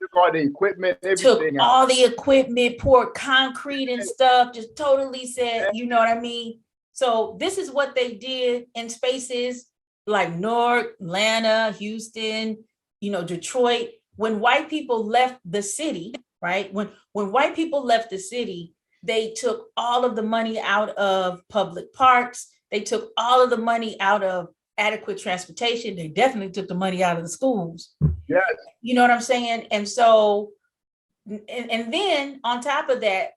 [SPEAKER 1] Took all the equipment,
[SPEAKER 3] Took
[SPEAKER 1] everything out.
[SPEAKER 3] all the equipment, poured concrete and stuff, just totally said, you know what I mean? So this is what they did in spaces like Newark, Atlanta, Houston, Detroit. When white people left the city, right? When white people left the city, they took all of the money out of public parks. They took all of the money out of adequate transportation. They definitely took the money out of the schools.
[SPEAKER 1] Yes.
[SPEAKER 3] You know what I'm saying? And so, and then on top of that,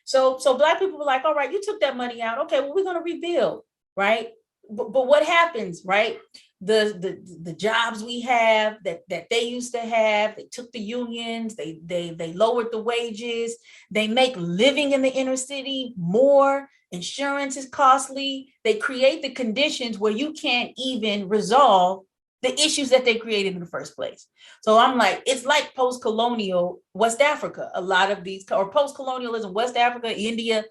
[SPEAKER 3] so Black people were like, all right, you took that money out. Okay, well, we're going to rebuild, right? But what happens, right? The jobs we have that they used to have, they took the unions, they lowered the wages, they make living in the inner city more, insurance is costly, they create the conditions where you can't even resolve the issues that they created in the first place. So I'm like, it's like post-colonial West Africa, a lot of these, or post-colonialism, West Africa, India,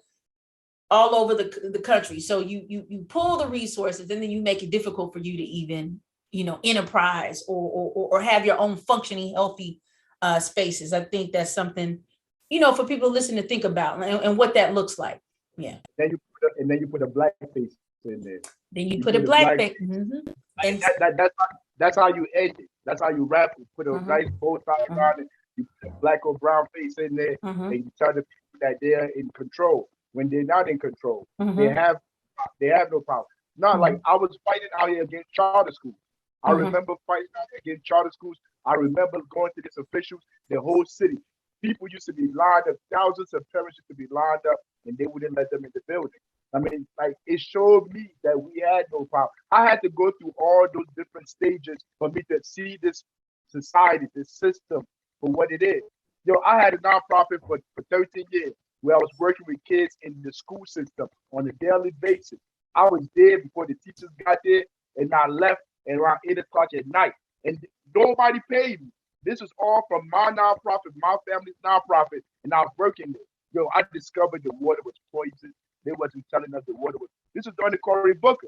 [SPEAKER 3] all over the country. So you pull the resources and then you make it difficult for you to even, enterprise or have your own functioning, healthy spaces. I think that's something, for people to listen to think about and what that looks like. Yeah.
[SPEAKER 1] Then you put a black face in there.
[SPEAKER 3] Then you put a black face. Mm-hmm.
[SPEAKER 1] And that's how you end it. That's how you wrap it. Put a nice bow tie on it. You put a black or brown face in there, and you tell the people that they're in control. When they're not in control, they have no power. Not like I was fighting out here against charter schools. I remember fighting out against charter schools. I remember going to these officials, the whole city. People used to be lined up, thousands of parents used to be lined up, and they wouldn't let them in the building. I mean, like, it showed me that we had no power. I had to go through all those different stages for me to see this society, this system for what it is. I had a nonprofit for 13 years where I was working with kids in the school system on a daily basis. I was there before the teachers got there, and I left at around 8 o'clock at night. And nobody paid me. This was all from my nonprofit, my family's nonprofit, and I was working there. I discovered the water was poison. They wasn't telling us the water was. This was during the Cory Booker.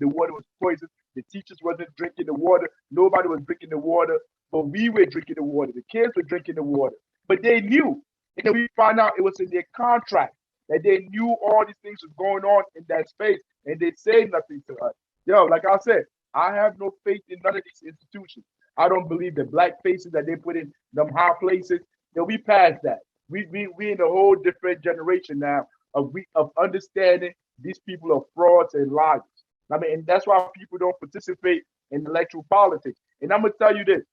[SPEAKER 1] The water was poison. The teachers wasn't drinking the water. Nobody was drinking the water, but we were drinking the water. The kids were drinking the water, but they knew. And then we found out it was in their contract that they knew all these things was going on in that space, and they said nothing to us. Like I said, I have no faith in none of these institutions. I don't believe the black faces that they put in them high places. We passed that. We in a whole different generation now of understanding these people are frauds and liars. I mean, and that's why people don't participate in electoral politics. And I'm gonna tell you this.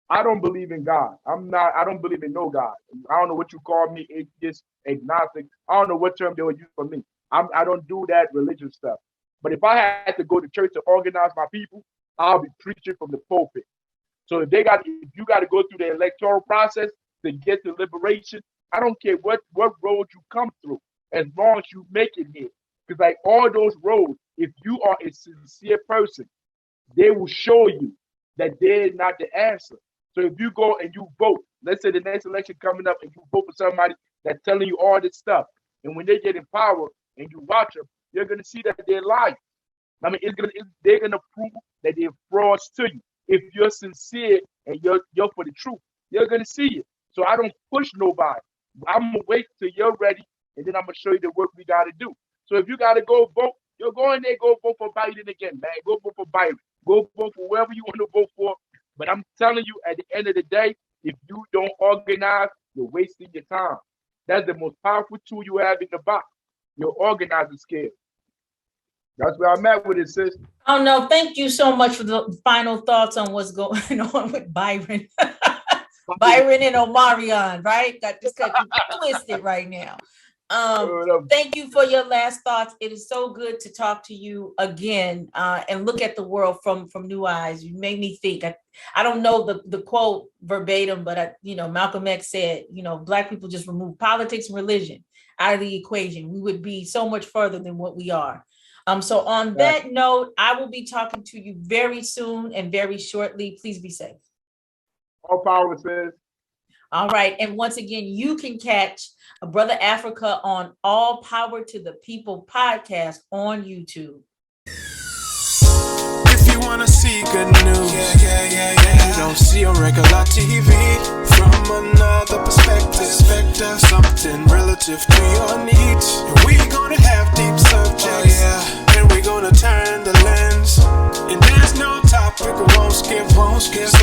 [SPEAKER 1] I don't believe in God. I don't believe in no God. I don't know what you call me, atheist, agnostic. I don't know what term they would use for me. I don't do that religious stuff. But if I had to go to church to organize my people, I'll be preaching from the pulpit. So if you got to go through the electoral process to get the liberation, I don't care what road you come through, as long as you make it here. Because like all those roads, if you are a sincere person, they will show you that they're not the answer. So if you go and you vote, let's say the next election coming up and you vote for somebody that's telling you all this stuff, and when they get in power and you watch them, you're going to see that they're lying. I mean, they're going to prove that they're frauds to you. If you're sincere and you're for the truth, you're going to see it. So I don't push nobody. I'm going to wait till you're ready, and then I'm going to show you the work we got to do. So if you got to go vote, you're going there, go vote for Biden again, man. Go vote for Biden. Go vote for whoever you want to vote for. But I'm telling you, at the end of the day, if you don't organize, you're wasting your time. That's the most powerful tool you have in the box, your organizing skill. That's where I'm at with it, sis.
[SPEAKER 3] Oh, no, thank you so much for the final thoughts on what's going on with Byron. Byron and Omarion, right? Got you twisted right now. Thank you for your last thoughts. It is so good to talk to you again and look at the world from new eyes. You made me think. I don't know the quote verbatim, but Malcolm X said, Black people just remove politics and religion out of the equation. We would be so much further than what we are. So on that note, I will be talking to you very soon and very shortly. Please be safe.
[SPEAKER 1] All power, sis.
[SPEAKER 3] All right. And once again, you can catch Brother Africa on All Power to the People podcast on YouTube.
[SPEAKER 2] If you wanna see good news, you don't see on regular TV. From another perspective, something relative to your needs. And we gonna have deep subjects, and we gonna turn the lens. And there's no topic we won't skip.